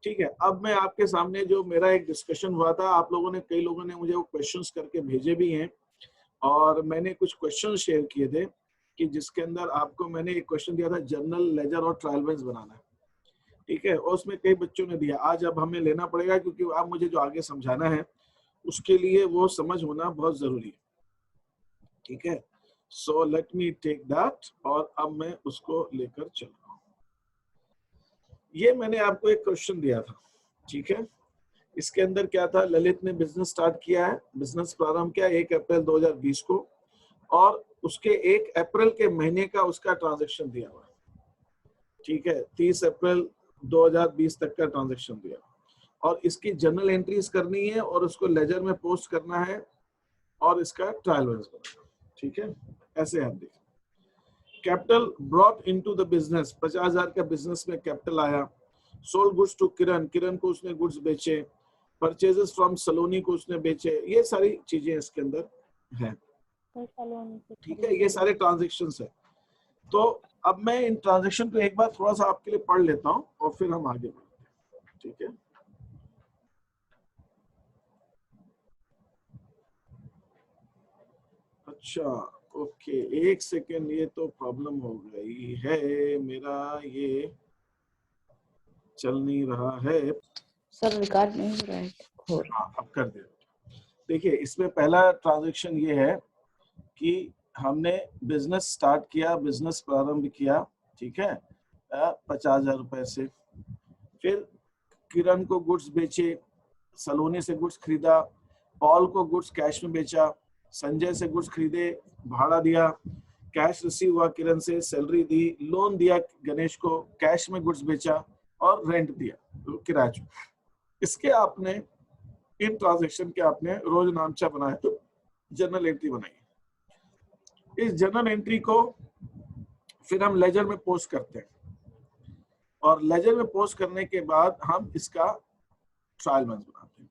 ठीक है, अब मैं आपके सामने जो मेरा एक डिस्कशन हुआ था, आप लोगों ने, कई लोगों ने मुझे वो क्वेश्चंस करके भेजे भी हैं और मैंने कुछ क्वेश्चन शेयर किए थे कि जिसके अंदर आपको मैंने एक क्वेश्चन दिया था जर्नल लेजर और ट्रायल बैलेंस बनाना है, ठीक है, और उसमें कई बच्चों ने दिया। आज अब हमें लेना पड़ेगा क्योंकि आप मुझे जो आगे समझाना है उसके लिए वो समझ होना बहुत जरूरी है, ठीक है। So let me take that और अब मैं उसको लेकर चल रहा हूँ। ये मैंने आपको एक क्वेश्चन दिया था, ठीक है। इसके अंदर क्या था, ललित ने बिजनेस स्टार्ट किया है, बिजनेस प्रारंभ किया 1 अप्रैल 2020 को और उसके 1 अप्रैल के महीने का उसका ट्रांजैक्शन दिया हुआ है, ठीक है, 30 अप्रैल 2020 तक का ट्रांजैक्शन दिया और इसकी जर्नल एंट्रीज करनी है और उसको लेजर में पोस्ट करना है और इसका ट्रायल बैलेंस बनाना है, ठीक है। ऐसे आप देखिए, capital brought into the business, 50,000 का बिजनेस में कैपिटल आया। Sold goods to Kiran, Kiran को उसने गुड्स बेचे। परचेजेस फ्रॉम सलोनी को उसने बेचे। ये सारी चीजें इसके अंदर हैं, ठीक है, ये सारे ट्रांजेक्शन्स है। तो अब मैं इन ट्रांजेक्शन को एक बार थोड़ा सा आपके लिए पढ़ लेता हूँ और फिर हम आगे बढ़ते हैं, ठीक है। अच्छा, ओके, एक सेकेंड, ये तो प्रॉब्लम हो गई है, मेरा ये चल नहीं रहा है सर, रिकॉर्ड नहीं हो रहा है। हाँ, अब कर दे। देखिए, इसमें पहला ट्रांजैक्शन ये है कि हमने बिजनेस स्टार्ट किया, बिजनेस प्रारंभ किया, ठीक है, 50,000 रुपए से। फिर किरण को गुड्स बेचे, सलोनी से गुड्स खरीदा, पॉल को गुड्स कैश में बेचा, संजय से गुड्स खरीदे, भाड़ा दिया, कैश रिसीव हुआ किरण से, सैलरी दी, लोन दिया गणेश को, कैश में गुड्स बेचा और रेंट दिया, किराया चुका। इसके आपने इन ट्रांजैक्शन के आपने रोज नामचा बनाया, तो जर्नल एंट्री बनाई। इस जर्नल एंट्री को फिर हम लेजर में पोस्ट करते हैं और लेजर में पोस्ट करने के बाद हम इसका ट्रायल बैलेंस बनाते हैं।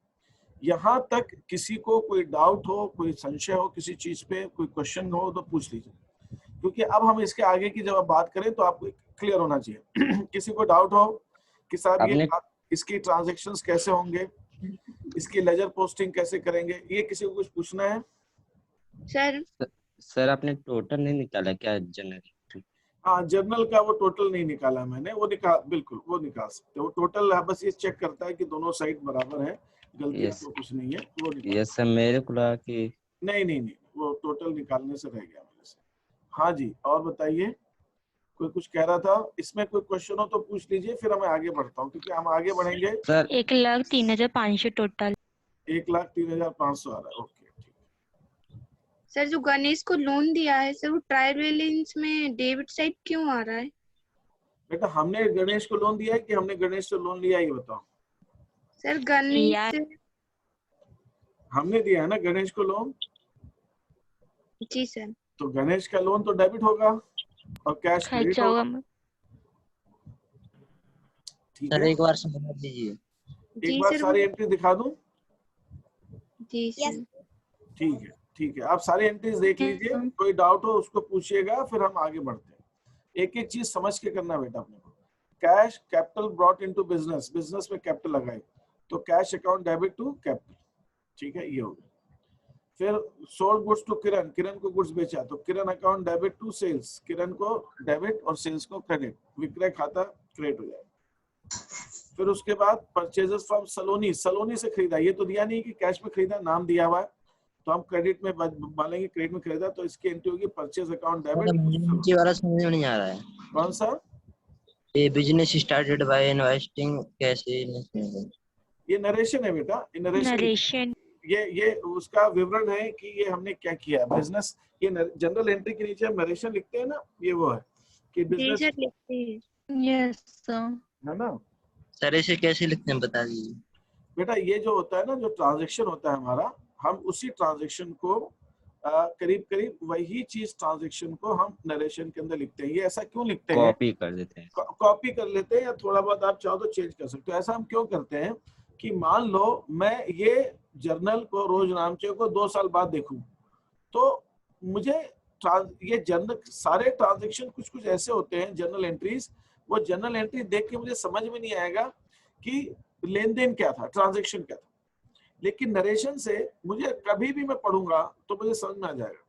यहां तक किसी को कोई डाउट हो, कोई संशय हो किसी चीज पे, कोई क्वेश्चन हो तो पूछ लीजिए, क्योंकि अब हम इसके आगे की जब बात करें तो आपको क्लियर होना चाहिए। किसी को डाउट हो कि साहब ये इसकी ट्रांजैक्शंस कैसे होंगे, इसकी लेजर पोस्टिंग कैसे करेंगे, ये किसी को कुछ पूछना है? सर आपने टोटल नहीं निकाला क्या जनरल? हाँ, जर्नल का वो टोटल नहीं निकाला मैंने, वो बिल्कुल वो निकाल सकते हो, टोटल बस ये चेक करता है कि दोनों साइड बराबर है, गलती तो कुछ नहीं है, वो यस सर, मेरे को लगा कि नहीं, वो टोटल निकालने से रह गया मेरे से। हाँ जी, और बताइए, कोई कुछ कह रहा था? इसमें कोई क्वेश्चन हो तो पूछ लीजिए, फिर मैं आगे बढ़ता हूँ, क्योंकि हम आगे बढ़ेंगे। Sir 1,03,500 total. 1,03,500 आ रहा है, ओके। सर, जो गणेश को लोन दिया है सर, वो ट्रायल बैलेंस में डेबिट साइड क्यों आ रहा है? बेटा, हमने गणेश को लोन दिया है कि हमने गणेश से लोन लिया, ये बताओ। सर, गणेश हमने दिया है ना गणेश को लोन। जी सर। तो गणेश का लोन तो डेबिट होगा और कैश क्रेडिट होगा। ठीक है, एक बार समझ लीजिए, एक बार सारी एंट्री दिखा दूं? जी सर। ठीक है, आप सारी एंट्रीज देख लीजिए, कोई डाउट हो उसको पूछिएगा, फिर हम आगे बढ़ते हैं। एक एक चीज समझ के करना बेटा अपने को। Cash capital brought into business, business में कैपिटल लगाए तो cash account debit to capital, ठीक है, ये हो गया। फिर sold goods to Kiran, Kiran को गुड्स बेचा तो Kiran account debit to sales, Kiran को डेबिट और सेल्स को क्रेडिट, विक्रय खाता क्रेडिट हो जाएगा। फिर उसके बाद परचेजेस फ्रॉम सलोनी, सलोनी से खरीदा, ये तो दिया नहीं कि कैश में खरीदा, नाम दिया हुआ है तो हम क्रेडिट में मानेंगे, क्रेडिट में खरीदा तो इसकी एंट्री होगी परचेज अकाउंट डेबिट। वाला समझ में नहीं आ रहा है। कौन सा? ये बिजनेस स्टार्टेड बाय इन्वेस्टिंग, कैसे? ये नरेशन है बेटा, नरेशन। ये उसका विवरण है कि ये हमने क्या किया बिजनेस। ये जनरल एंट्री के नीचे हम नरेशन लिखते हैं ना, ये वो है कि बिजनेस यस है ना। सर इसे कैसे लिखते हैं बता दीजिए बेटा। ये जो होता है ना, जो ट्रांजैक्शन होता है हमारा, हम उसी ट्रांजैक्शन को करीब करीब वही चीज ट्रांजैक्शन को हम नरेशन के अंदर लिखते हैं। ये ऐसा क्यों लिखते हैं? कॉपी कर देते हैं, कॉपी कर लेते हैं, या थोड़ा बहुत आप चाहो तो चेंज कर सकते हो। ऐसा हम क्यों करते हैं कि मान लो मैं ये जर्नल को, रोज नामचे को 2 साल बाद देखूं तो मुझे ये जर्नल सारे ट्रांजैक्शन कुछ ऐसे होते हैं जर्नल एंट्रीज, वो जर्नल एंट्री देख के मुझे समझ में नहीं आएगा कि लेन देन क्या था, ट्रांजेक्शन क्या था। लेकिन नरेशन से मुझे कभी भी मैं पढ़ूंगा तो मुझे समझ में आ जाएगा।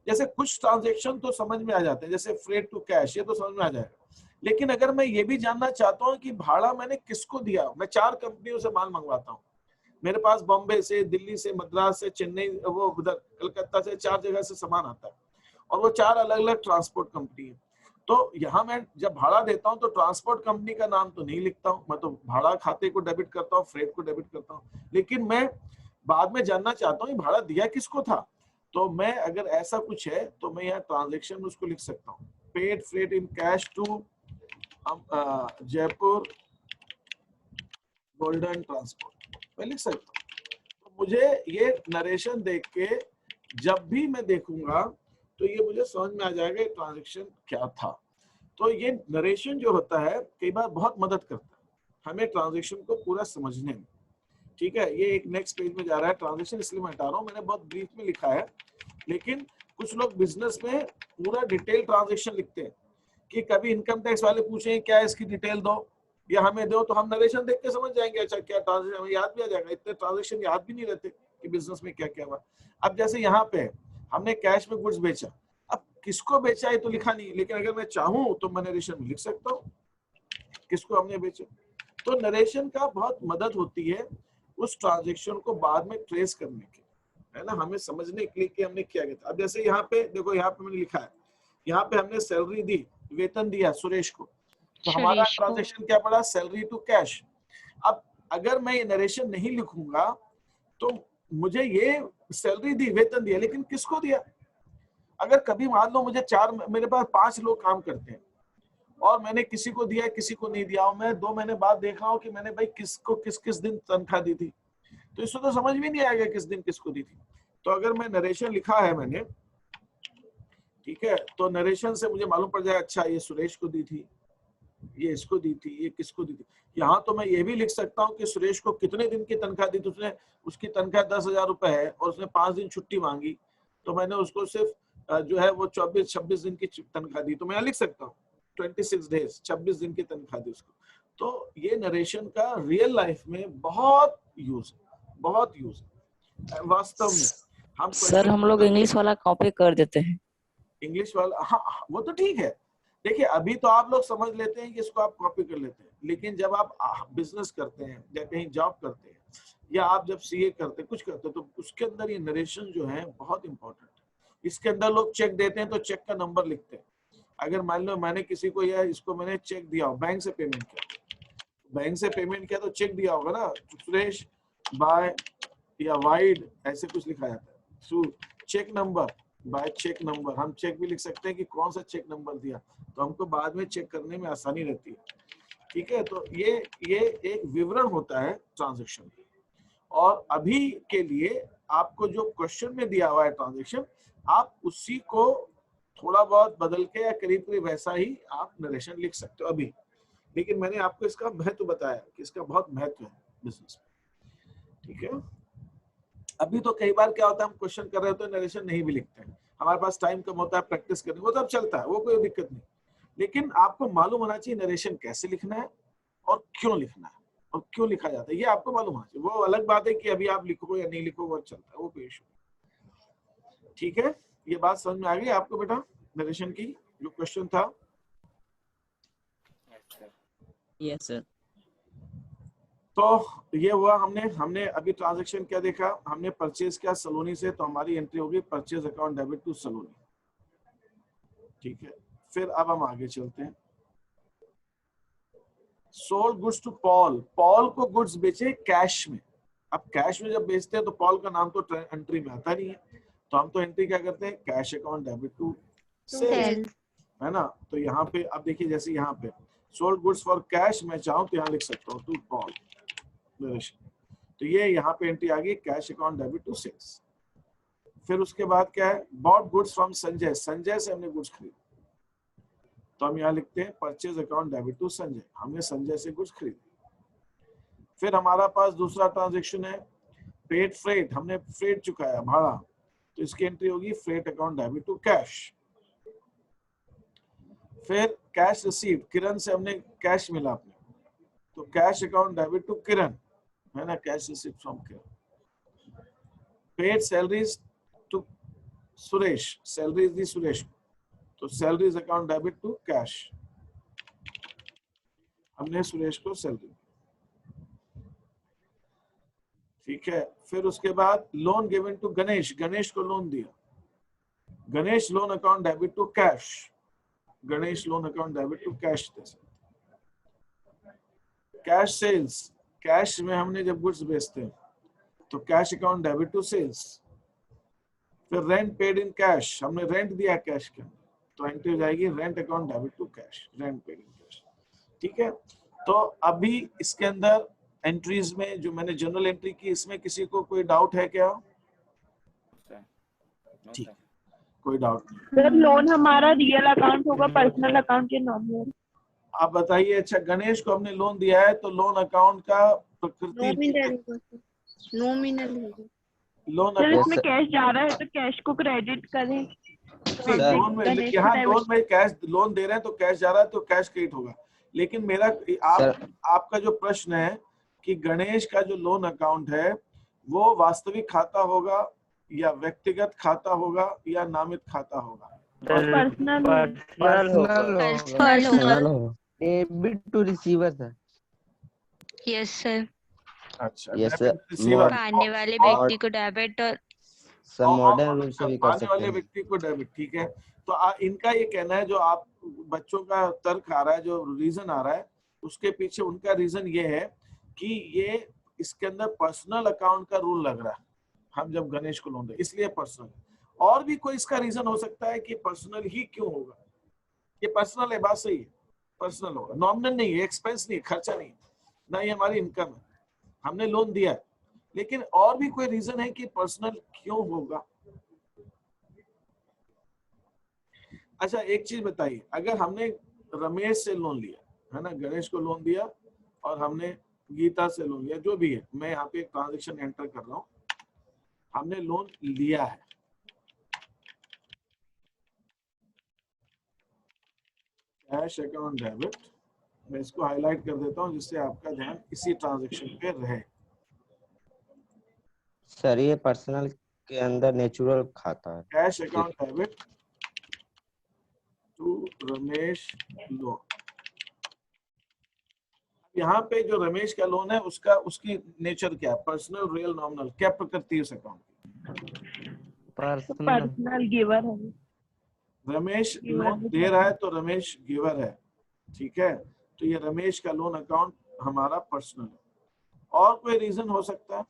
जैसे कुछ ट्रांजेक्शन तो समझ में आ जाते हैं, जैसे फ्रेट टू कैश, ये तो समझ में आ जाएगा। लेकिन अगर मैं ये भी जानना चाहता हूँ कि भाड़ा मैंने किसको दिया, मैं 4 कंपनियों से माल मंगवाता हूँ, मेरे पास बॉम्बे से, दिल्ली से, मद्रास से, चेन्नई, वो उधर कलकत्ता से, 4 जगह से सामान आता है और वो 4 अलग अलग ट्रांसपोर्ट कंपनी है। तो यहाँ मैं जब भाड़ा देता हूँ तो ट्रांसपोर्ट कंपनी का नाम तो नहीं लिखता हूँ, मैं तो भाड़ा खाते को डेबिट करता हूँ, फ्रेट को डेबिट करता हूँ। लेकिन मैं बाद में जानना चाहता हूँ भाड़ा दिया किसको था, तो मैं अगर ऐसा कुछ है तो मैं यहाँ ट्रांजेक्शन में उसको लिख सकता हूँ, paid freight in cash to Jaipur golden transport, मैं लिख सकता हूँ। तो मुझे ये नरेशन देख के जब भी मैं देखूंगा तो ये मुझे समझ में आ जाएगा ट्रांजेक्शन क्या था। तो ये नरेशन जो होता है कई बार बहुत मदद करता है हमें ट्रांजेक्शन को पूरा समझने में। ठीक है, ये एक नेक्स्ट पेज में जा रहा है ट्रांजेक्शन, इसलिए मैं हटा रहा हूँ, मैंने बहुत ब्रीफ में लिखा है। लेकिन कुछ लोग बिजनेस में पूरा डिटेल ट्रांजेक्शन लिखते हैं कि कभी इनकम टैक्स वाले पूछें क्या इसकी डिटेल दो या हमें दो, तो हम नरेशन देख के समझ जाएंगे अच्छा क्या ट्रांजेक्शन, हमें याद भी आ जाएगा। इतने ट्रांजेक्शन याद भी नहीं रहते कि बिजनेस में क्या क्या हुआ। अब जैसे यहाँ पे हमने कैश में गुड्स बेचा, अब किसको बेचा है तो लिखा नहीं, लेकिन अगर मैं चाहूं तो मैं नरेशन में लिख सकता हूँ किसको हमने बेचा। तो नरेशन का बहुत मदद होती है उस ट्रांजेक्शन को बाद में ट्रेस करने की, है ना, हमें समझने के लिए कि हमने क्या किया था। अब जैसे यहाँ पे देखो, यहाँ पे मैंने लिखा है, यहाँ पे हमने सैलरी दी, वेतन दिया सुरेश को, तो हमारा ट्रांजेक्शन क्या पड़ा, सैलरी टू कैश। अब अगर मैं ये नरेशन नहीं लिखूंगा तो मुझे ये सैलरी दी, वेतन दिया, लेकिन किसको दिया। अगर कभी मान लो मुझे मेरे पास 5 लोग काम करते हैं और मैंने किसी को दिया किसी को नहीं दिया, और मैं 2 महीने बाद देख रहा हूँ कि मैंने भाई किसको किस दिन तनख्वाह दी थी, तो इसको तो समझ भी नहीं आएगा किस दिन किसको दी थी। तो अगर मैं नरेशन लिखा है मैंने, ठीक है, तो नरेशन से मुझे मालूम पड़ जाए अच्छा ये सुरेश को दी थी, ये इसको दी थी, ये किसको दी थी। यहाँ तो मैं ये भी लिख सकता हूँ कि सुरेश को कितने दिन की तनख्वाह दी थी, उसने उसकी तनख्वाह 10,000 रुपए है और उसने 5 दिन छुट्टी मांगी, तो मैंने उसको सिर्फ जो है वो 24-26 दिन की तनख्वाह दी, तो मैं लिख सकता हूँ 26 डेज, 26 दिन की तनख्वाह दी उसको। तो ये नरेशन का रियल लाइफ में बहुत यूज है वास्तव में। हम सर हम लोग इंग्लिश वाला कॉपी कर देते हैं। इंग्लिश वाला, हाँ वो तो ठीक है। देखिए अभी तो आप लोग समझ लेते हैं कि इसको आप कॉपी कर लेते हैं, लेकिन जब आप बिजनेस करते हैं या कहीं जॉब करते हैं या आप जब सीए करते हैं, कुछ करते हैं, तो उसके अंदर ये नरेशन जो है बहुत इंपॉर्टेंट है। इसके अंदर लोग चेक देते हैं तो चेक का नंबर लिखते हैं। अगर मान लो मैंने किसी को या इसको मैंने चेक दिया हो, बैंक से पेमेंट किया, तो चेक दिया होगा ना, सुरेश बाय या वाइड ऐसे कुछ लिखा जाता है, cheque number by cheque number. हम चेक भी लिख सकते हैं कि कौन सा चेक नंबर दिया, तो हमको बाद में चेक करने में आसानी रहती है। ठीक है, तो ये एक विवरण होता है ट्रांजैक्शन। और अभी के लिए आपको जो क्वेश्चन में दिया हुआ है ट्रांजैक्शन, आप उसी को थोड़ा बहुत बदल के या करीब वैसा ही आप नरेशन लिख सकते हो अभी। लेकिन मैंने आपको इसका महत्व बताया कि इसका बहुत महत्व है बिजनेस में। ठीक है, अभी तो कई बार क्या होता है हम क्वेश्चन कर रहे होते हैं, नरेशन नहीं भी लिखते हैं, हमारे पास टाइम कम होता है प्रैक्टिस करने, वो सब चलता है, वो कोई दिक्कत नहीं। लेकिन आपको मालूम होना चाहिए नरेशन कैसे लिखना है और क्यों लिखना है और क्यों लिखा जाता है, ये आपको मालूम होना चाहिए। वो अलग बात है कि अभी आप लिखो या नहीं लिखो, वो चलता है, वो कोई इशू। ठीक है, ये बात समझ में आ गई आपको बेटा नरेशन की जो क्वेश्चन था? Yes sir. तो ये हुआ, हमने अभी ट्रांजैक्शन क्या देखा, हमने परचेज किया सलोनी से, तो हमारी एंट्री होगी purchase account debit to Saloni. ठीक है, फिर अब हम आगे चलते हैं। Sold goods to Paul, Paul को गुड्स बेचे कैश में। अब कैश में जब बेचते हैं तो पॉल का नाम तो एंट्री में आता नहीं है, तो हम तो एंट्री क्या करते हैं, cash account debit to sales, है ना। तो यहाँ पे अब देखिए, जैसे यहाँ पे सोल्ड गुड्स फॉर कैश, मैं चाहूँ तो यहाँ लिख सकता हूँ टू पॉल, तो ये यहाँ पे एंट्री आ गई cash account debit to sales. फिर उसके बाद क्या है, bought goods from Sanjay, Sanjay से हमने गुड्स खरीदे, तो हम यहाँ लिखते हैं purchase account debit to Sanjay, हमने संजय से गुड्स खरीदे। फिर हमारा पास दूसरा ट्रांजेक्शन है पेड फ्रेट, हमने फ्रेट चुकाया भाड़ा, तो इसकी एंट्री होगी freight account debit to cash. फिर कैश रिसीव्ड, किरण से हमने कैश मिला अपने, तो cash account debit to Kiran, है ना, cash received from Kiran. Paid salaries to Suresh, salaries दी सुरेश, तो salaries account debit to cash, हमने सुरेश को सैलरी, ठीक है। फिर उसके बाद loan given to Ganesh, Ganesh को लोन दिया, Ganesh loan account debit to cash, Ganesh loan account debit to cash दे सकते। कैश सेल्स, कैश में हमने जब गुड्स बेचते हैं तो cash account debit to sales. फिर रेंट पेड इन कैश, हमने रेंट दिया कैश के अंदर, तो एंट्री हो जाएगी rent account debit to cash, rent paid in cash, ठीक है। तो अभी इसके अंदर एंट्रीज में जो मैंने जनरल एंट्री की, इसमें किसी को कोई डाउट है क्या? ठीक, कोई डाउट नहीं। सर लोन हमारा रियल अकाउंट होगा, पर्सनल अकाउंट के नॉमिनल। आप बताइए। अच्छा, गणेश को हमने लोन दिया है तो लोन अकाउंट का प्रकृति नॉमिनल होगा। लोन सर अकाउंट इसमें कैश जा रहा है तो कैश को क्रेडिट करें। लोन में, गणेश यहाँ को लोन में कैश, लोन दे रहे हैं तो कैश जा रहा है तो कैश क्रेडिट होगा। लेकिन मेरा आपका जो प्रश्न है कि गणेश का जो लोन अकाउंट है वो वास्तविक खाता होगा या व्यक्तिगत खाता होगा या नामित खाता होगा? Personal personal debit to receiver sir. Yes sir. अच्छा, Yes, डेबिट sir. रिसीवर, पाने वाले व्यक्ति को डेबिट और सब मॉडर्न रूल से भी कर पाने सकते वाले हैं। व्यक्ति को डेबिट, ठीक है। तो इनका ये कहना है, जो आप बच्चों का तर्क आ रहा है, जो रीजन आ रहा है, उसके पीछे उनका रीजन ये है कि ये इसके अंदर पर्सनल अकाउंट का रूल लग रहा है। हम जब गणेश को लोन दे इसलिए पर्सनल, और भी कोई इसका रीजन हो सकता है कि पर्सनल ही क्यों होगा? ये पर्सनल है, बात सही है, पर्सनल होगा, नॉमिनल नहीं है, एक्सपेंस नहीं है, खर्चा नहीं है, ना ही हमारी इनकम है, हमने लोन दिया है। लेकिन और भी कोई रीजन है कि पर्सनल क्यों होगा? अच्छा, एक चीज बताइए, अगर हमने रमेश से लोन लिया है ना, गणेश को लोन दिया और हमने गीता से लोन लिया, जो भी है, मैं यहाँ पे एक ट्रांजेक्शन एंटर कर रहा हूँ, हमने लोन लिया है, कैश अकाउंट डेबिट, मैं इसको हाईलाइट कर देता हूँ जिससे आपका ध्यान इसी ट्रांजैक्शन पे रहे। सर ये पर्सनल के अंदर नेचुरल खाता है। Cash account debit to Ramesh loan. यहाँ पे जो रमेश का लोन है उसकी नेचर क्या है? पर्सनल, रियल, नॉमिनल, क्या प्रकृति है उस अकाउंट की? पर्सनल गिवर है। रमेश लोन दे रहा है तो रमेश गिवर है, ठीक है। तो ये रमेश का लोन अकाउंट हमारा पर्सनल है। और कोई रीजन हो सकता है?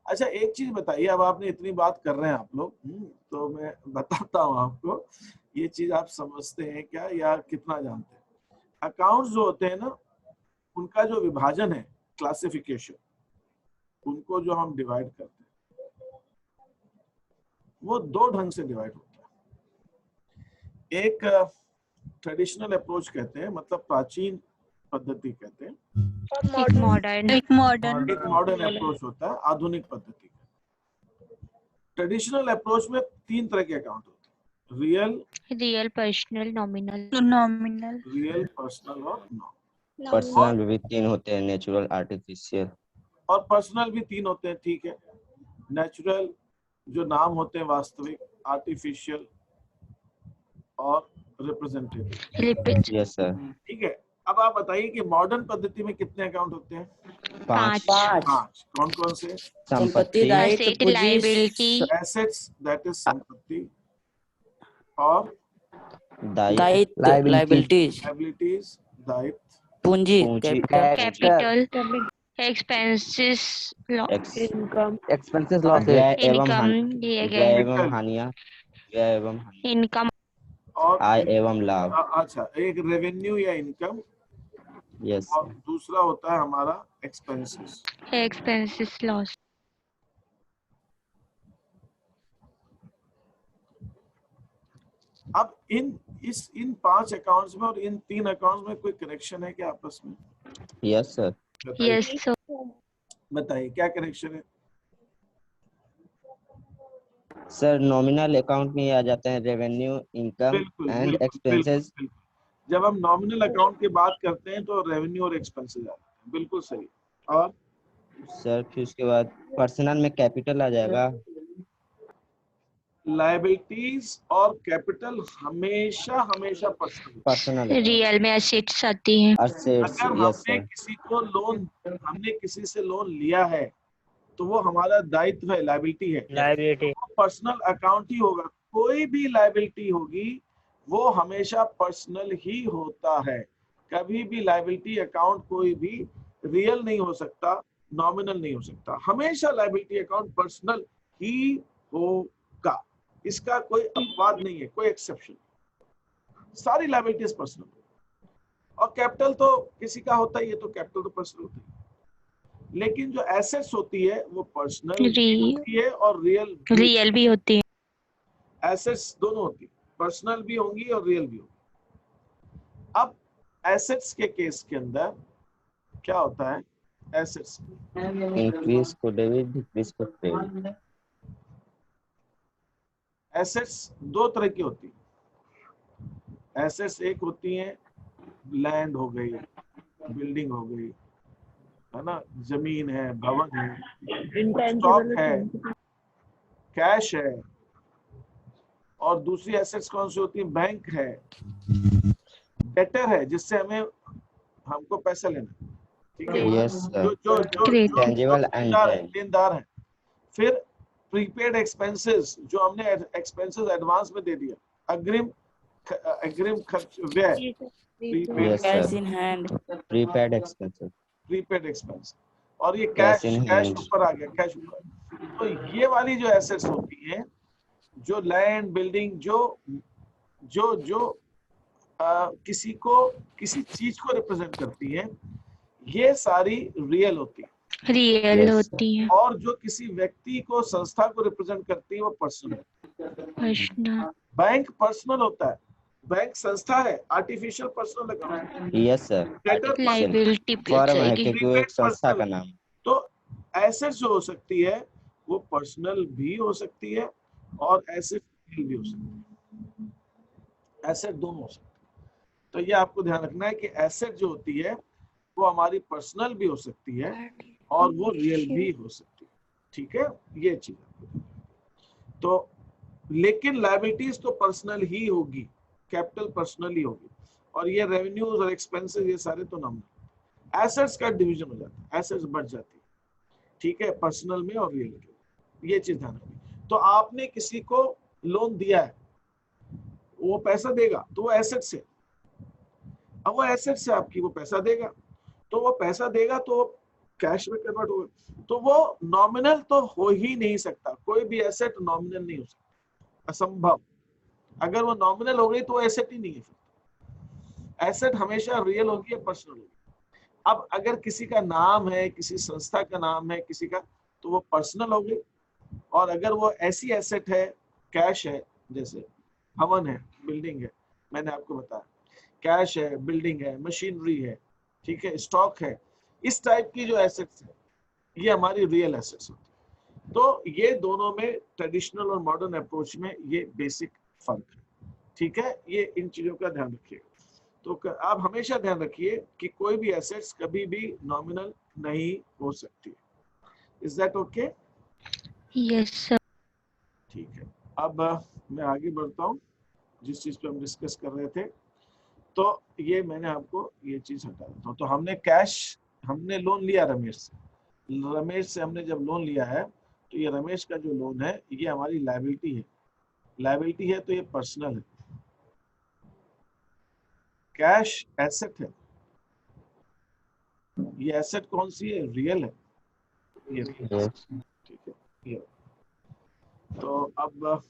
अच्छा, एक चीज बताइए, अब आपने इतनी बात कर रहे हैं आप लोग, तो मैं बताता हूँ आपको, ये चीज आप समझते हैं क्या या कितना जानते हैं? अकाउंट्स जो होते हैं ना, उनका जो विभाजन है, क्लासिफिकेशन, उनको जो हम डिवाइड करते हैं वो दो ढंग से डिवाइड होता है। एक ट्रेडिशनल अप्रोच कहते हैं, मतलब प्राचीन पद्धति कहते हैं। एक मॉडर्न एक मॉडर्न अप्रोच होता है, आधुनिक पद्धति। ट्रेडिशनल अप्रोच में तीन तरह के अकाउंट होते हैं, real personal nominal real, personal और नॉन। पर्सनल भी तीन होते हैं, नेचुरल, आर्टिफिशियल। और पर्सनल भी तीन होते हैं, ठीक है। नेचुरल जो नाम होते हैं वास्तविक, आर्टिफिशियल और रिप्रेजेंटेटिव। Yes sir. ठीक है। अब आप बताइए कि मॉडर्न पद्धति में कितने अकाउंट होते हैं? 5। पांच। कौन कौन से? संपत्ति, लायबिलिटी, एसेट्स दैट इज संपत्ति, और दायित्व, लायबिलिटीज, दायित्व, पूंजी, capital, expenses, income, expenses, losses, income दिए गए, एवं हानियां, व्यय एवं इनकम और आय एवं लाभ। अच्छा, एक रेवेन्यू या इनकम, यस। और दूसरा होता है हमारा एक्सपेंसेस। Expenses loss. अब इन 5 अकाउंट्स में और इन 3 अकाउंट्स में कोई कनेक्शन है क्या आपस में? Yes sir. Yes sir. बताइए क्या कनेक्शन है? सर नॉमिनल अकाउंट में आ जाते हैं रेवेन्यू, इनकम एंड एक्सपेंसेस जब हम नॉमिनल अकाउंट की बात करते हैं तो रेवेन्यू और एक्सपेंसेस आते हैं, बिल्कुल सही। और सर फिर उसके बाद पर्सनल में कैपिटल आ जाएगा। लायबिलिटीज और कैपिटल हमेशा हमेशा पर्सनल। पर्सनल रियल में एसेट्स आती हैं। असेट्स, अगर यस हमने सर। किसी को लोन, हमने किसी से लोन लिया है तो वो हमारा दायित्व है, लायबिलिटी है, लायबिलिटी। पर्सनल अकाउंट ही होगा। कोई भी लायबिलिटी होगी वो हमेशा पर्सनल ही होता है। कभी भी लायबिलिटी अकाउंट कोई भी रियल नहीं हो सकता, नॉमिनल नहीं हो सकता। हमेशा लायबिलिटी अकाउंट पर्सनल ही होगा, इसका कोई अपवाद नहीं है, कोई एक्सेप्शन। सारी लायबिलिटीज पर्सनल। और कैपिटल तो किसी का होता ही है, तो कैपिटल तो पर्सनल होता है। लेकिन जो एसेट्स होती है वो पर्सनल होती है और रियल भी होती है। एसेट्स दोनों होती है, पर्सनल भी होंगी और रियल भी होंगी। अब एसेट्स के केस के अंदर क्या होता है? एसेट्स इंक्रीज को डेबिट, डिक्रीज को क्रेडिट। एसेट्स दो तरह की होती है। एसेट्स एक होती है लैंड हो गई, बिल्डिंग हो गई, है ना, जमीन है, भवन है, स्टॉक है, कैश है। और दूसरी एसेट्स कौन सी होती है? बैंक है, डेटर है, जिससे हमें हमको पैसा लेना, ठीक है, यस सर। जो एंड लेनदार है। फिर प्रीपेड एक्सपेंसेस, जो हमने एक्सपेंसेस एडवांस में दे दिया, अग्रिम खर्च, व्यय, yes cash sir. In hand, prepaid expenses, prepaid expense. और ये कैश ऊपर आ गया, कैश ऊपर। तो ये वाली जो एसेट्स होती है, जो लैंड, बिल्डिंग, जो जो जो किसी को, किसी चीज को रिप्रेजेंट करती है, ये सारी रियल होती है। रियल होती है। और जो किसी व्यक्ति को, संस्था को रिप्रेजेंट करती है, वो पर्सनल। पर्सनल। बैंक पर्सनल होता है, बैंक संस्था है, artificial personal account. Yes sir. Liability पे फॉर्म है जाएगी। क्योंकि वो एक संस्था का नाम। तो एसेट जो हो सकती है वो पर्सनल भी हो सकती है और एसेट भी हो सकती है। एसेट दोनों हो सकती है। तो ये आपको ध्यान रखना है कि एसेट जो होती है वो हमारी पर्सनल भी हो सकती है और वो रियल भी हो सकती है, ठीक है, ये चीज। तो लेकिन लायबिलिटीज तो पर्सनल ही होगी, कैपिटल पर्सनल ही होगी, और ये रेवेन्यूज और एक्सपेंसेस ये सारे तो नॉमिनल। एसेट्स का डिवीजन हो जाता है, एसेट्स बढ़ जाती है, ठीक है, पर्सनल में और रियल में, ये चीज ध्यान रखनी। तो आपने किसी को लोन दिया है, वो पैसा देगा तो वो एसेट से, अब वो एसेट से आपकी वो पैसा देगा, तो वो पैसा देगा तो कैश में कन्वर्ट होगा, तो वो नॉमिनल तो हो ही नहीं सकता। कोई भी एसेट नॉमिनल नहीं हो सकता, असंभव। अगर वो नॉमिनल हो गई तो वो एसेट ही नहीं है। एसेट हमेशा रियल होगी या पर्सनल होगी। अब अगर किसी का नाम है, किसी संस्था का नाम है किसी का, तो वो पर्सनल हो गई। और अगर वो ऐसी एसेट है, कैश है, जैसे भवन है, बिल्डिंग है, मैंने आपको बताया, कैश है, बिल्डिंग है, मशीनरी है, ठीक है, स्टॉक है, इस टाइप की जो एसेट्स है ये हमारी रियल एसेट्स होती है। तो ये दोनों में ट्रेडिशनल और मॉडर्न अप्रोच में ये बेसिक फर्क है, ठीक है। ये इन चीजों का ध्यान रखिएगा। तो आप हमेशा ध्यान रखिए कि कोई भी एसेट्स कभी भी नॉमिनल नहीं हो सकती। Is that okay? Yes sir. ठीक है। अब मैं आगे बढ़ता हूँ जिस चीज पे हम डिस्कस कर रहे थे। तो ये मैंने आपको ये चीज हटा देता हूँ। तो हमने कैश, हमने लोन लिया रमेश से हमने जब लोन लिया है तो ये रमेश का जो लोन है ये हमारी लायबिलिटी है। लायबिलिटी है तो ये पर्सनल है। कैश एसेट है। ये एसेट कौन सी है? रियल है। ये ठीक है। ये तो अब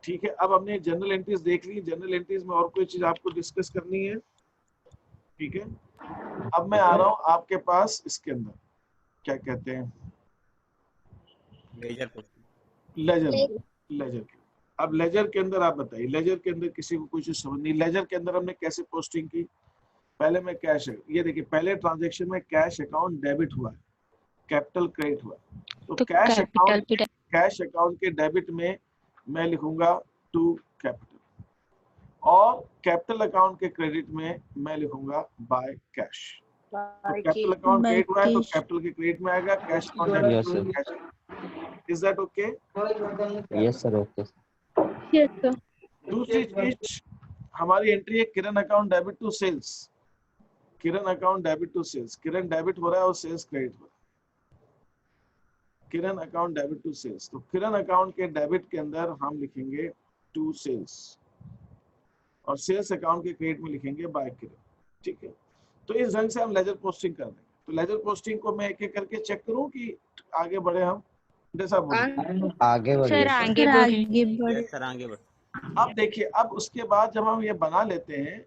ठीक है, अब हमने जनरल एंट्रीज देख ली। जनरल एंट्रीज में और कोई चीज आपको डिस्कस करनी है? ठीक है। अब मैं आ रहा हूं आपके पास इसके अंदर, क्या कहते हैं, लेजर के। अब लेजर के अंदर आप बताइए, लेजर के अंदर किसी को कुछ समझ नहीं। लेजर के अंदर हमने कैसे पोस्टिंग की? पहले में कैश है, ये देखिए पहले ट्रांजेक्शन में कैश अकाउंट डेबिट हुआ है, कैपिटल क्रेडिट हुआ। तो कैश अकाउंट के डेबिट में मैं लिखूंगा टू कैपिटल, और कैपिटल अकाउंट के क्रेडिट में मैं लिखूंगा बाय कैश। तो कैपिटल अकाउंट क्रेडिट हुआ है तो कैपिटल के क्रेडिट में आएगा, cash account Yes, sir. Cash. Is that okay? Yes, sir. Okay. Yes sir. दूसरी चीज हमारी एंट्री है Kiran account debit to sales. Kiran account debit to sales, Kiran debit हो रहा है और सेल्स क्रेडिट हो रहा है। Kiran account debit to sales, तो किरण अकाउंट के डेबिट के अंदर हम लिखेंगे टू सेल्स और सेल्स अकाउंट के क्रेडिट में लिखेंगे बाय किरण। ठीक है, तो इस ढंग से हम लेजर पोस्टिंग कर देंगे। तो लेजर पोस्टिंग को मैं एक एक करके चेक करूं कि आगे बढ़े हम? जैसा बोलिए। आगे बढ़िए सर सर। आगे बढ़े। सर आगे बढ़। अब देखिए, अब उसके बाद जब हम ये बना लेते हैं,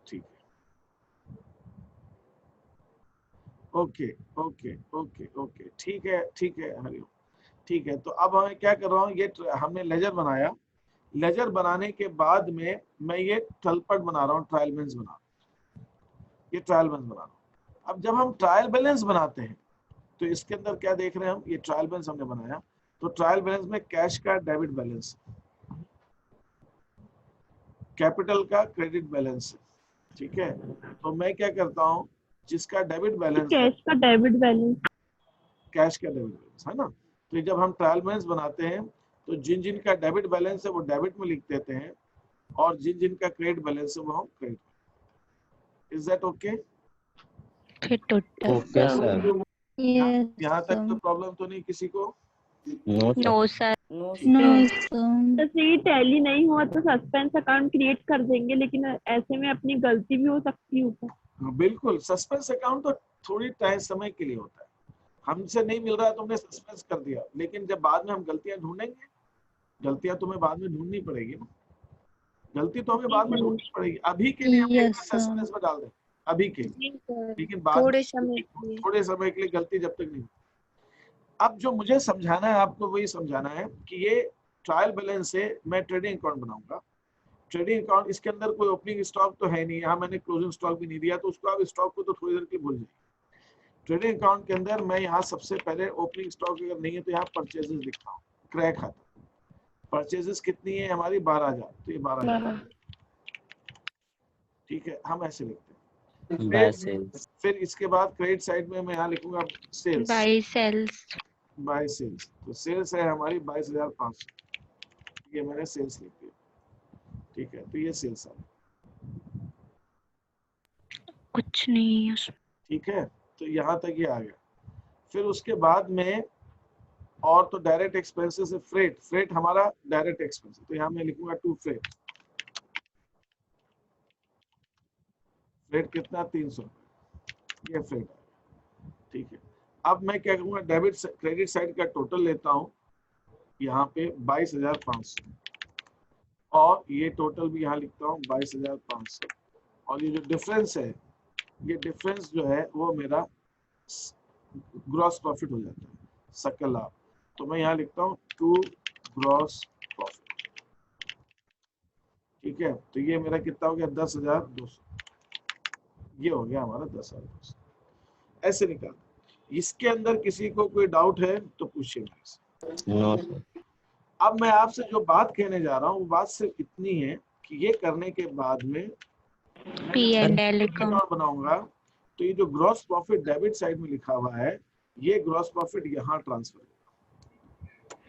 ठीक है, ओके ओके ओके ओके, ठीक है ठीक है हरिओम, ठीक है। तो अब हमें क्या कर रहा हूँ, ये हमने लेजर बनाया, लेजर बनाने के बाद में मैं ये तलपट बना रहा हूँ, ट्रायल बैलेंस बना रहा हूँ, ये ट्रायल बैलेंस बना रहा हूँ। अब जब हम ट्रायल बैलेंस बनाते हैं तो इसके अंदर क्या देख रहे हैं हम, ये ट्रायल बैलेंस हमने बनाया, तो ट्रायल बैलेंस में कैश का डेबिट बैलेंस, कैपिटल का क्रेडिट बैलेंस है। ठीक है, तो मैं क्या करता हूँ, जिसका डेबिट बैलेंस, कैश का डेबिट बैलेंस, कैश का डेबिट बैलेंस है ना, तो जब हम ट्रायल बैलेंस बनाते हैं तो जिन जिन का डेबिट बैलेंस है वो डेबिट में लिख देते हैं और जिन जिन का क्रेडिट बैलेंस है वो हम credit. Is that okay? Okay, sir. यहाँ तक तो प्रॉब्लम तो नहीं किसी को? No, sir. No sir. जैसे ये टैली नहीं हुआ तो सस्पेंस अकाउंट क्रिएट कर देंगे, लेकिन ऐसे में अपनी गलती भी हो सकती है ऊपर। हाँ, बिल्कुल। सस्पेंस अकाउंट तो थोड़ी टाइम समय के लिए होता है, हमसे नहीं मिल रहा है तो हमने सस्पेंस कर दिया, लेकिन जब बाद में हम गलतियां ढूंढेंगे, गलतियां तो हमें बाद में ढूंढनी पड़ेगी ना, गलती तो हमें बाद में ढूंढनी पड़ेगी। अभी के लिए हम सस्पेंस में डाल दें, अभी के लिए, लेकिन बाद थोड़े समय के लिए, थोड़े समय के लिए गलती जब तक नहीं। अब जो मुझे समझाना है आपको वही समझाना है कि ये ट्रायल बैलेंस से मैं ट्रेडिंग अकाउंट बनाऊंगा। ट्रेडिंग अकाउंट, इसके अंदर कोई ओपनिंग स्टॉक तो है नहीं, यहाँ मैंने क्लोजिंग स्टॉक भी नहीं दिया, तो उसको आप स्टॉक को तो थोड़ी देर के लिए भूल जाइए। ट्रेडिंग अकाउंट के अंदर मैं यहाँ सबसे पहले ओपनिंग स्टॉक अगर नहीं है तो यहाँ परचेजेस लिखता हूँ, क्रय खाता। परचेजेस कितनी है हमारी? 12,000, तो ये 12,000। ठीक है, हम ऐसे लिखते हैं। By sales. फिर इसके बाद क्रेडिट साइड में मैं यहाँ लिखूंगा sales, by sales. By sales. तो सेल्स है हमारी 22,500, ये मैंने सेल्स लिख दिया। ठीक है, तो ये सेल्स है, कुछ नहीं है उसमें। ठीक है, तो यहाँ तक ये आ गया। फिर उसके बाद में और तो डायरेक्ट एक्सपेंसेस है, फ्रेट। फ्रेट हमारा डायरेक्ट एक्सपेंस, तो यहाँ मैं लिखूंगा टू फ्रेट। फ्रेट कितना? 300, ये फ्रेट है। ठीक है, अब मैं क्या करूंगा, डेबिट क्रेडिट साइड का टोटल लेता हूँ यहाँ पे 22,500, और ये टोटल भी यहाँ लिखता हूँ 22,500, और ये जो डिफरेंस है, ये डिफरेंस जो है वो मेरा ग्रॉस प्रॉफिट हो जाता है, सकल लाभ। तो मैं यहाँ लिखता हूँ टू ग्रॉस प्रॉफिट। ठीक है, तो ये मेरा कितना हो गया? 10,200। ये हो गया हमारा 10,200। ऐसे निकाल। इसके अंदर किसी को कोई डाउट है तो पूछिए मेरे से। No, sir. अब मैं आपसे जो बात कहने जा रहा हूँ वो बात सिर्फ इतनी है कि ये करने के बाद में P&L अकाउंट बनाऊंगा, तो ये जो ग्रॉस प्रॉफिट डेबिट साइड में लिखा हुआ है, ये ग्रॉस प्रॉफिट यहाँ ट्रांसफर,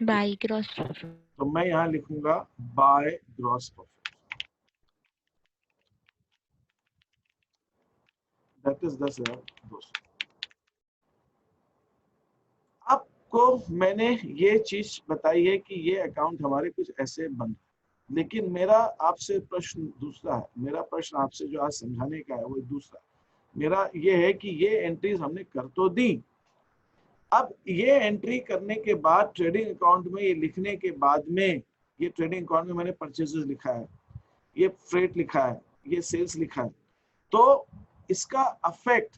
बाय ग्रॉस। तो मैं यहाँ लिखूंगा by gross profit, that is 10,200। आपको मैंने ये चीज बताई है कि ये अकाउंट हमारे कुछ ऐसे बन, लेकिन मेरा आपसे प्रश्न दूसरा है। मेरा प्रश्न आपसे जो आज समझाने का है वो दूसरा। मेरा ये है कि ये एंट्रीज हमने कर तो दी, अब ये एंट्री करने के बाद ट्रेडिंग अकाउंट में ये लिखने के बाद में, ये ट्रेडिंग अकाउंट में मैंने परचेजेस लिखा है, ये फ्रेट लिखा है, ये सेल्स लिखा है, तो इसका अफेक्ट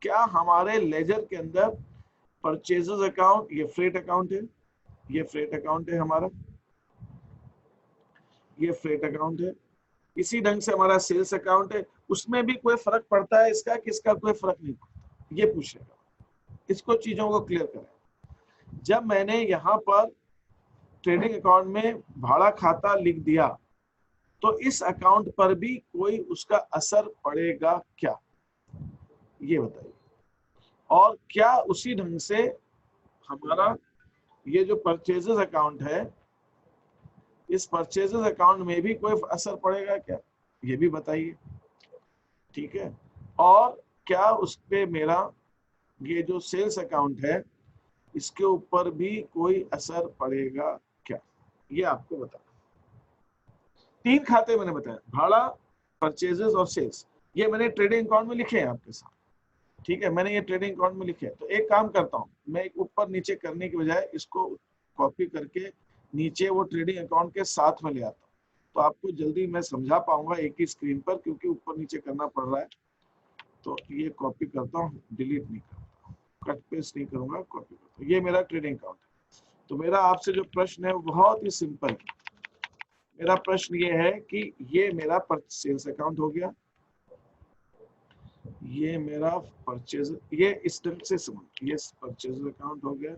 क्या हमारे लेजर के अंदर परचेजेस अकाउंट, ये फ्रेट अकाउंट है, ये फ्रेट अकाउंट है हमारा, ये फ्रेट अकाउंट है, इसी ढंग से हमारा सेल्स अकाउंट है, उसमें भी कोई फर्क पड़ता है इसका? किसका कोई फर्क नहीं पड़ता, ये पूछेगा। इसको चीजों को क्लियर करें। जब मैंने यहाँ पर ट्रेडिंग अकाउंट में भाड़ा खाता लिख दिया तो इस अकाउंट पर भी कोई उसका असर पड़ेगा क्या, ये बताइए। और क्या उसी ढंग से हमारा ये जो परचेजेस अकाउंट है, इस परचेजेस अकाउंट में भी कोई असर पड़ेगा क्या, ये भी बताइए। ठीक है, और क्या उस पे मेरा ये जो सेल्स अकाउंट है इसके ऊपर भी कोई असर पड़ेगा क्या, ये आपको बताना। 3 खाते मैंने बताया, भाड़ा, परचेजेस और सेल्स। ये मैंने ट्रेडिंग अकाउंट में लिखे हैं आपके साथ। ठीक है, मैंने ये ट्रेडिंग अकाउंट में लिखे हैं। तो एक काम करता हूँ, मैं एक ऊपर नीचे करने की बजाय इसको कॉपी करके नीचे वो ट्रेडिंग अकाउंट के साथ में ले आता हूँ, तो आपको जल्दी मैं समझा पाऊंगा एक ही स्क्रीन पर, क्योंकि ऊपर नीचे करना पड़ रहा है। तो ये कॉपी करता हूँ, डिलीट नहीं करता, कट पेस्ट नहीं करूंगा, कॉपी करता हूँ। ये मेरा ट्रेडिंग अकाउंट है। तो मेरा आपसे जो प्रश्न है वो बहुत ही सिंपल है। मेरा प्रश्न ये है कि ये मेरा सेल्स अकाउंट हो गया, ये मेरा परचेज, ये इस ढंग से समझ, ये परचेज अकाउंट हो गया,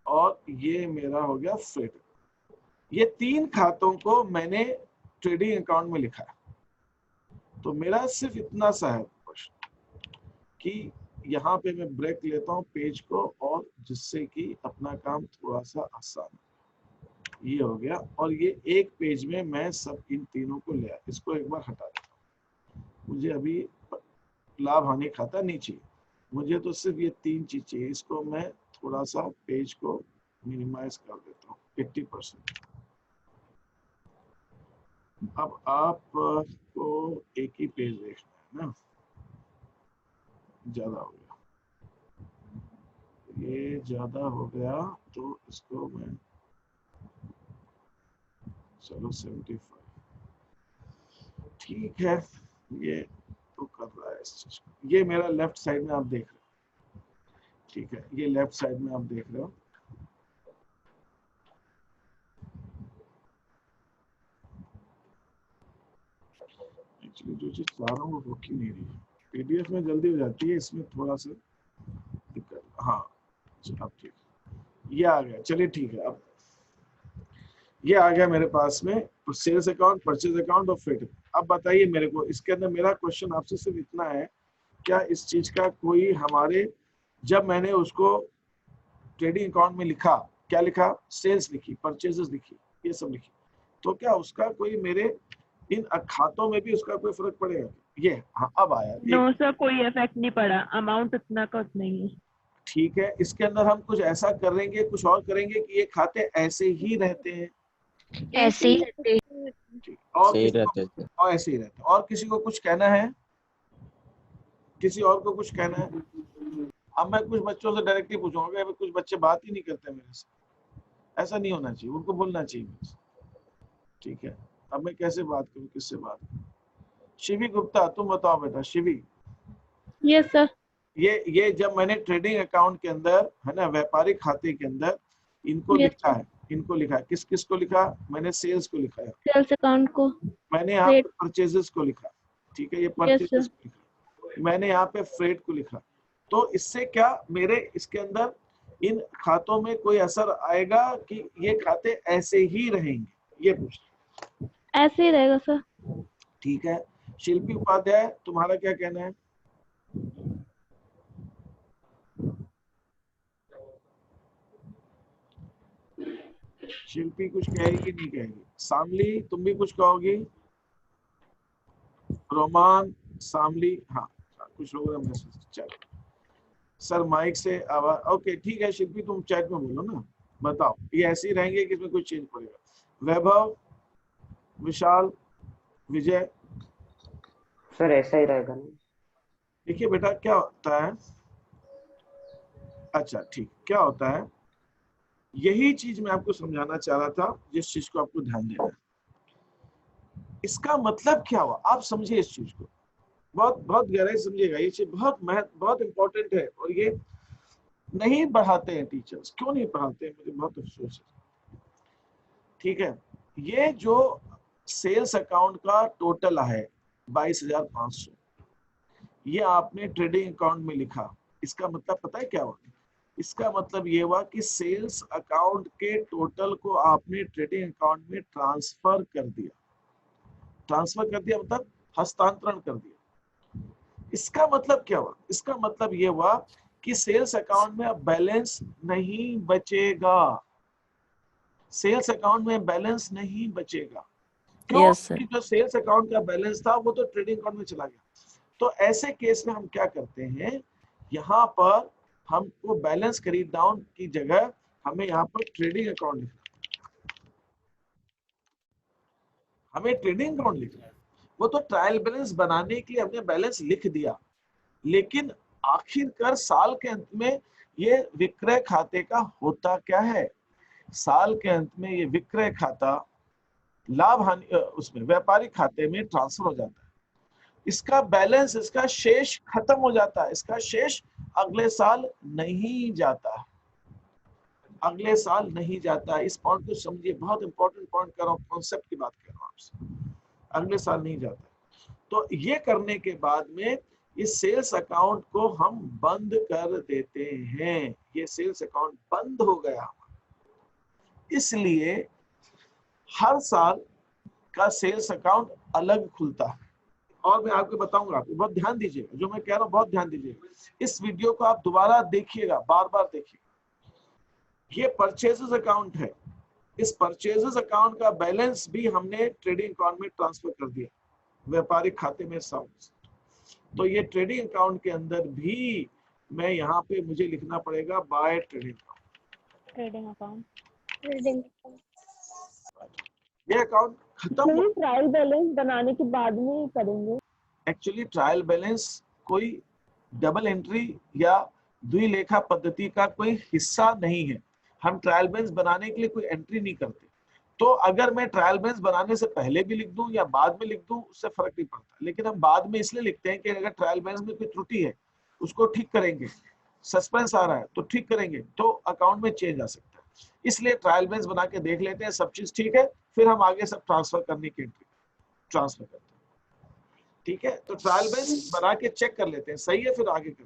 और ये मेरा हो गया फ्रेट। ये 3 खातों को मैंने ट्रेडिंग अकाउंट में लिखा है। तो मेरा सिर्फ इतना सा है प्रश्न कि यहाँ पे मैं ब्रेक लेता हूँ पेज को, और जिससे कि अपना काम थोड़ा सा आसान। ये हो गया, और ये एक पेज में मैं सब इन तीनों को ले आया। इसको एक बार हटा देता हूँ, मुझे अभी लाभ हानि खाता नहीं चाहिए, मुझे तो सिर्फ ये 3 चीज चाहिए। इसको मैं थोड़ा सा पेज को मिनिमाइज कर देता हूँ 80%। अब आपको एक ही पेज देखना है ना, ज्यादा हो गया, ये ज्यादा हो गया, तो इसको मैं चलो 75, ठीक है, ये तो कर रहा है इस चीज को। ये मेरा लेफ्ट साइड में आप देख रहे हो, ठीक है, ये लेफ्ट साइड में आप देख रहे हो। एक्चुअली जो चीज चाह रहा हूँ वो रुक ही नहीं रही है। पीडीएफ में जल्दी हो जाती है, इसमें थोड़ा सा दिक्कत। हाँ अब ठीक, ये आ गया, चलिए ठीक है। अब ये आ गया मेरे पास में सेल्स अकाउंट, परचेज अकाउंट और फ्रेट। अब बताइए मेरे को, इसके अंदर मेरा क्वेश्चन आपसे सिर्फ इतना है, क्या इस चीज का कोई हमारे, जब मैंने उसको ट्रेडिंग अकाउंट में लिखा, क्या लिखा, सेल्स लिखी, परचेजेस लिखी, ये सब लिखी, तो क्या उसका कोई मेरे इन खातों में भी उसका कोई फर्क पड़ेगा? ये हाँ अब आया। नो सर, कोई इफेक्ट नहीं पड़ा, अमाउंट उतना का उतना ही है। ठीक है, इसके अंदर हम कुछ ऐसा करेंगे, कुछ और करेंगे कि ये खाते ऐसे ही रहते हैं, ऐसे ही और सही किसी रहते थे। को, और ऐसे ही रहते हैं। और किसी को कुछ कहना है, किसी और को कुछ कहना है? अब मैं कुछ बच्चों से डायरेक्टली पूछूंगा, कुछ बच्चे बात ही नहीं करते मेरे से, ऐसा नहीं होना चाहिए, उनको बोलना चाहिए मेरे से। ठीक है, अब मैं कैसे बात करूं, किससे बात करूं? शिवी गुप्ता, तुम बताओ बेटा। Shivi, yes sir. ये जब मैंने ट्रेडिंग अकाउंट के अंदर है ना, व्यापारिक खाते के अंदर इनको लिखा है, इनको लिखा है, किस किस को लिखा? मैंने सेल्स को लिखा है, सेल्स अकाउंट को, मैंने यहाँ पे परचेजेस को लिखा, ठीक है, ये परचेजेस को लिखा, मैंने यहाँ पे फ्रेट को लिखा। तो इससे क्या मेरे इसके अंदर इन खातों में कोई असर आएगा कि ये खाते ऐसे ही रहेंगे, ये पूछ। ऐसे ही रहेगा सर। ठीक है, शिल्पी उपाध्याय, तुम्हारा क्या कहना है? शिल्पी कुछ कहेगी, नहीं कहेगी? सामली, तुम भी कुछ कहोगी? रोमान, सामली, हाँ कुछ लोगों ने मैसेज, चलो सर माइक से आवाज, ओके ठीक है। शिल्पी तुम चैट में बोलो ना, बताओ ये ऐसे ही रहेंगे कि इसमें कुछ चेंज पड़ेगा? वैभव, विशाल, विजय, सर ऐसा ही रहेगा। देखिए बेटा क्या होता है, अच्छा ठीक, क्या होता है, यही चीज मैं आपको समझाना चाह रहा था, जिस चीज को आपको ध्यान देना है। इसका मतलब क्या हुआ, आप समझिए इस चीज को, बहुत बहुत गहराई समझिएगा। ये चीज बहुत इंपॉर्टेंट है, और ये नहीं पढ़ाते हैं टीचर्स। क्यों नहीं पढ़ाते हैं, मुझे बहुत अफसोस है। ठीक है, ये जो सेल्स अकाउंट का टोटल है 22,500, ये आपने ट्रेडिंग अकाउंट में लिखा, इसका मतलब पता है क्या हुआ? इसका मतलब ये हुआ कि सेल्स अकाउंट के टोटल को आपने ट्रेडिंग अकाउंट में ट्रांसफर कर दिया। ट्रांसफर कर दिया मतलब हस्तांतरण कर दिया। इसका मतलब क्या हुआ? इसका मतलब ये हुआ कि सेल्स अकाउंट में अब बैलेंस नहीं बचेगा। सेल्स अकाउंट में बैलेंस नहीं बचेगा। क्यों? Yes, sir. क्योंकि जो सेल्स अकाउंट का बैलेंस था वो तो ट्रेडिंग अकाउंट में चला गया। तो ऐसे केस में हम क्या करते हैं, यहाँ पर हमको बैलेंस करीब डाउन की जगह हमें यहाँ पर ट्रेडिंग अकाउंट लिखना, हमें ट्रेडिंग अकाउंट लिखना है। वो तो ट्रायल बैलेंस बनाने के लिए हमने बैलेंस लिख दिया, लेकिन आखिरकार साल के अंत में ये विक्रय खाते का होता क्या है? साल के अंत में ये विक्रय खाता लाभ हानि उसमें व्यापारिक खाते में ट्रांसफर हो जाता है। इसका बैलेंस, इसका शेष खत्म हो जाता है। इसका शेष अगले साल नहीं जाता, अगले साल नहीं जाता। इस पॉइंट को समझिए, बहुत इंपॉर्टेंट पॉइंट कर रहा हूँ, कॉन्सेप्ट की बात कर रहा हूँ आपसे। अगले साल नहीं जाता। तो ये करने के बाद में इस सेल्स अकाउंट को हम बंद कर देते हैं। ये सेल्स अकाउंट बंद हो गया। इसलिए हर साल का सेल्स अकाउंट अलग खुलता है। और मैं आपको बताऊंगा, आपको बहुत ध्यान दीजिएगा, जो मैं कह रहा हूँ बहुत ध्यान दीजिएगा। इस वीडियो को आप दोबारा देखिएगा, बार बार देखिएगा। ये परचेजेस अकाउंट है। इस परचेजेस अकाउंट का बैलेंस भी हमने ट्रेडिंग अकाउंट में ट्रांसफर कर दिया, व्यापारिक खाते में सब। तो ये ट्रेडिंग अकाउंट के अंदर भी मैं यहाँ पे मुझे लिखना पड़ेगा by trading account. Trading account. ये अकाउंट खत्म हो। ट्रायल बैलेंस बनाने के बाद में करेंगे। एक्चुअली ट्रायल बैलेंस कोई डबल एंट्री या द्विलेखा पद्धति का कोई हिस्सा नहीं है। हम ट्रायल बैलेंस बनाने के लिए कोई एंट्री नहीं करते। तो अगर मैं ट्रायल बैलेंस बनाने से पहले भी लिख दूं या बाद में लिख दूं, उससे फर्क नहीं पड़ता। लेकिन हम बाद में इसलिए लिखते हैं कि अगर ट्रायल बैलेंस में कोई त्रुटि है उसको ठीक करेंगे, सस्पेंस आ रहा है तो ठीक करेंगे, तो अकाउंट में चेंज आ सकता है। इसलिए ट्रायल बैलेंस बना के देख लेते हैं, सब चीज ठीक है, फिर हम आगे सब ट्रांसफर करने की एंट्री ट्रांसफर करते हैं। ठीक है, तो ट्रायल बैलेंस बना के चेक कर लेते हैं, सही है, फिर आगे करते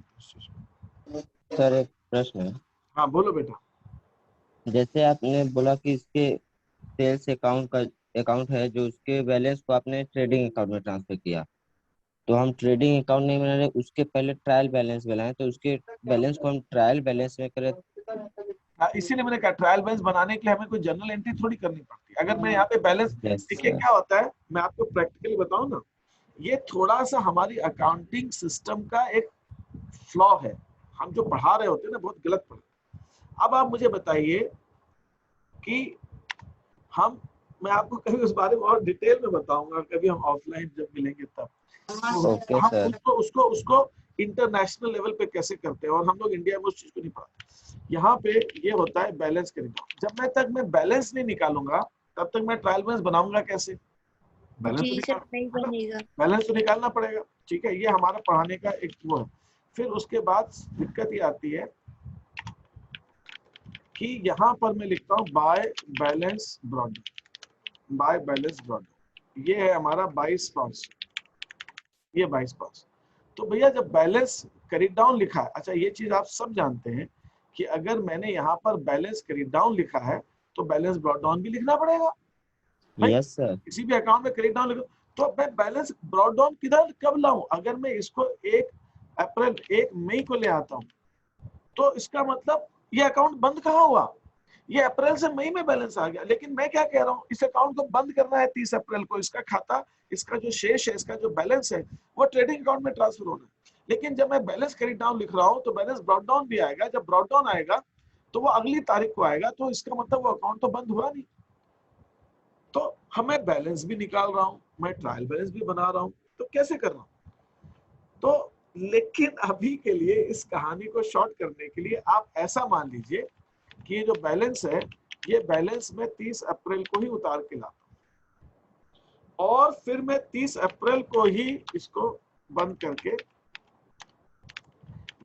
हैं। सर एक प्रश्न है। हाँ बोलो बेटा। जैसे आपने बोला कि इसके सेल्स अकाउंट है जो उसके बैलेंस को आपने ट्रेडिंग अकाउंट में ट्रांसफर किया, तो हम ट्रेडिंग अकाउंट नहीं बना रहे, उसके पहले ट्रायल बैलेंस बनाए, तो उसके बैलेंस को हम ट्रायल बैलेंस में करें। इसीलिए मैंने कहा ट्रायल बैलेंस बनाने के लिए हमें कोई जनरल एंट्री थोड़ी करनी पड़ती है। अगर मैं यहाँ पे बैलेंस, देखिए क्या होता है, मैं आपको प्रैक्टिकली बताऊं ना, ये थोड़ा सा हमारी अकाउंटिंग सिस्टम का एक फ्लॉ है। हम जो पढ़ा रहे होते हैं ना, बहुत गलत पढ़ते हैं। अब आप मुझे बताइए कि मैं आपको कभी उस बारे में और डिटेल में बताऊंगा, कभी हम ऑफलाइन जब मिलेंगे तब। हम उसको इंटरनेशनल लेवल पे कैसे करते हैं, और हम लोग इंडिया में उस चीज को नहीं पढ़ाते। यहाँ पे ये होता है बैलेंस करेंगे। जब मैं बैलेंस नहीं निकालूंगा तब तक मैं ट्रायल बैलेंस बनाऊंगा कैसे? बैलेंस तो निकालना पड़ेगा। ठीक है, ये हमारा पढ़ाने का एक वो है। फिर उसके बाद दिक्कत ये आती है कि यहाँ पर मैं लिखता हूँ by balance brought, by balance brought. ये है हमारा 22 पाउंड, ये 22 पाउंड। तो भैया जब बैलेंस करीब डाउन लिखा है, अच्छा ये चीज आप सब जानते हैं कि अगर मैंने यहाँ पर बैलेंस करीब डाउन लिखा है तो बैलेंस ब्रॉड डाउन भी लिखना पड़ेगा। Yes sir. किसी भी अकाउंट में करीब डाउन लिखो तो मैं बैलेंस ब्रॉड डाउन किधर कब लाऊं? अगर मैं इसको 1 मई को ले आता हूँ तो इसका मतलब ये अकाउंट बंद कहाँ हुआ? ये अप्रैल से मई में बैलेंस आ गया। लेकिन मैं क्या कह रहा हूँ, इस अकाउंट को बंद करना है 30 अप्रैल को। इसका खाता, इसका जो शेष है, इसका जो बैलेंस है वो ट्रेडिंग अकाउंट में ट्रांसफर होना है। लेकिन जब मैं बैलेंस करीब डाउन लिख रहा हूँ तो बैलेंस ब्रॉड डाउन भी आएगा। जब ब्रॉड डाउन आएगा तो वो अगली तारीख को आएगा, तो इसका मतलब वो अकाउंट तो बंद हुआ नहीं। तो हमें बैलेंस भी निकाल रहा हूँ, मैं ट्रायल बैलेंस भी बना रहा हूँ, तो कैसे कर रहा हूँ? तो लेकिन अभी के लिए इस कहानी को शॉर्ट करने के लिए आप ऐसा मान लीजिए कि ये जो बैलेंस है, ये बैलेंस मैं 30 अप्रैल को ही उतार के लाता हूँ और फिर मैं 30 अप्रैल को ही इसको बंद करके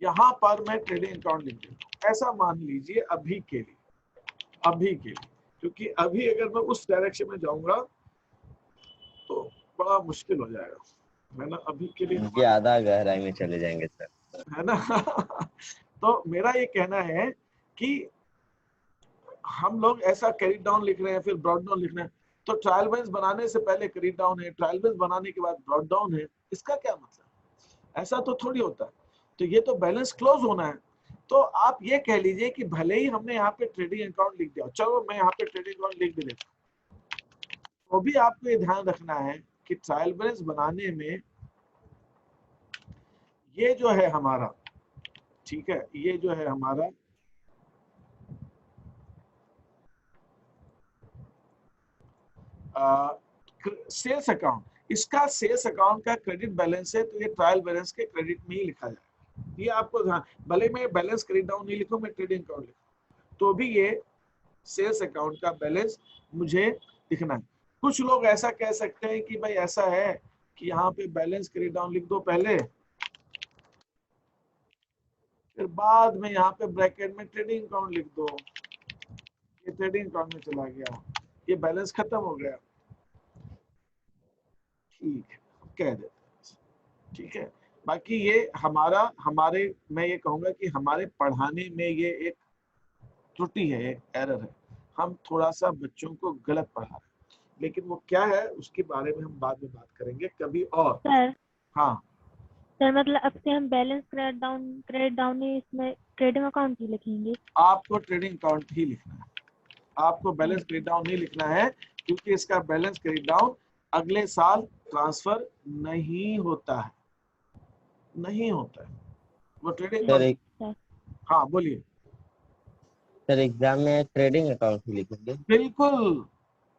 यहाँ पर मैं ट्रेडिंग अकाउंट लिख देता हूँ। ऐसा मान लीजिए अभी के लिए, क्योंकि अभी अगर मैं उस डायरेक्शन में जाऊंगा तो बड़ा मुश्किल हो जाएगा, है ना। अभी के लिए ज्यादा गहराई में चले जाएंगे सर, है ना। तो मेरा ये कहना है कि हम लोग ऐसा कैरी डाउन लिख रहे हैं फिर ब्रॉड डाउन लिख रहे हैं, तो ट्रायल बैलेंस बनाने से पहले कैरी डाउन है, ट्रायल बैलेंस बनाने के बाद ब्रॉड डाउन है, इसका क्या मतलब? ऐसा तो थोड़ी होता है। तो ये तो बैलेंस क्लोज होना है। तो आप ये कह लीजिए कि भले ही हमने यहाँ पे ट्रेडिंग अकाउंट लिख दिया, चलो मैं यहाँ पे ट्रेडिंग अकाउंट लिख भी देता हूँ, तो भी आपको ये ध्यान रखना है कि ट्रायल बैलेंस बनाने में ये जो है हमारा, ठीक है, ये जो है हमारा सेल्स अकाउंट, इसका सेल्स अकाउंट का क्रेडिट बैलेंस है, तो ये ट्रायल बैलेंस के क्रेडिट में ही लिखा जाएगा। ये आपको ध्यान, भले मैं बैलेंस क्रेडिट डाउन नहीं लिखूं, मैं ट्रेडिंग अकाउंट लिखूं, तो भी ये सेल्स अकाउंट का बैलेंस मुझे लिखना है। कुछ लोग ऐसा कह सकते हैं कि भाई ऐसा है कि यहाँ पे बैलेंस क्रेडिट डाउन लिख दो पहले, फिर बाद में यहाँ पे ब्रैकेट में ट्रेडिंग अकाउंट लिख दो, ये ट्रेडिंग अकाउंट में चला गया, ये बैलेंस खत्म हो गया, ठीक है, कह देते हैं, ठीक है। बाकी ये हमारे मैं ये कहूंगा कि हमारे पढ़ाने में ये एक त्रुटि है, एक एरर है, हम थोड़ा सा बच्चों को गलत पढ़ा रहे हैं, लेकिन वो क्या है उसके बारे में हम बाद में बात करेंगे कभी और। सर हाँ सर, मतलब अब से हम बैलेंस क्रेडिट डाउन ही इसमें ट्रेडिंग अकाउंट ही लिखेंगे? आपको ट्रेडिंग अकाउंट ही लिखना है, आपको बैलेंस क्रेडिट डाउन नहीं लिखना है, क्योंकि इसका बैलेंस क्रेडिट डाउन अगले साल ट्रांसफर नहीं होता है, नहीं होता है वो ट्रेडिंग। सर हाँ बोलिए। सर एग्जाम में ट्रेडिंग अकाउंट ही लिखेंगे? बिल्कुल,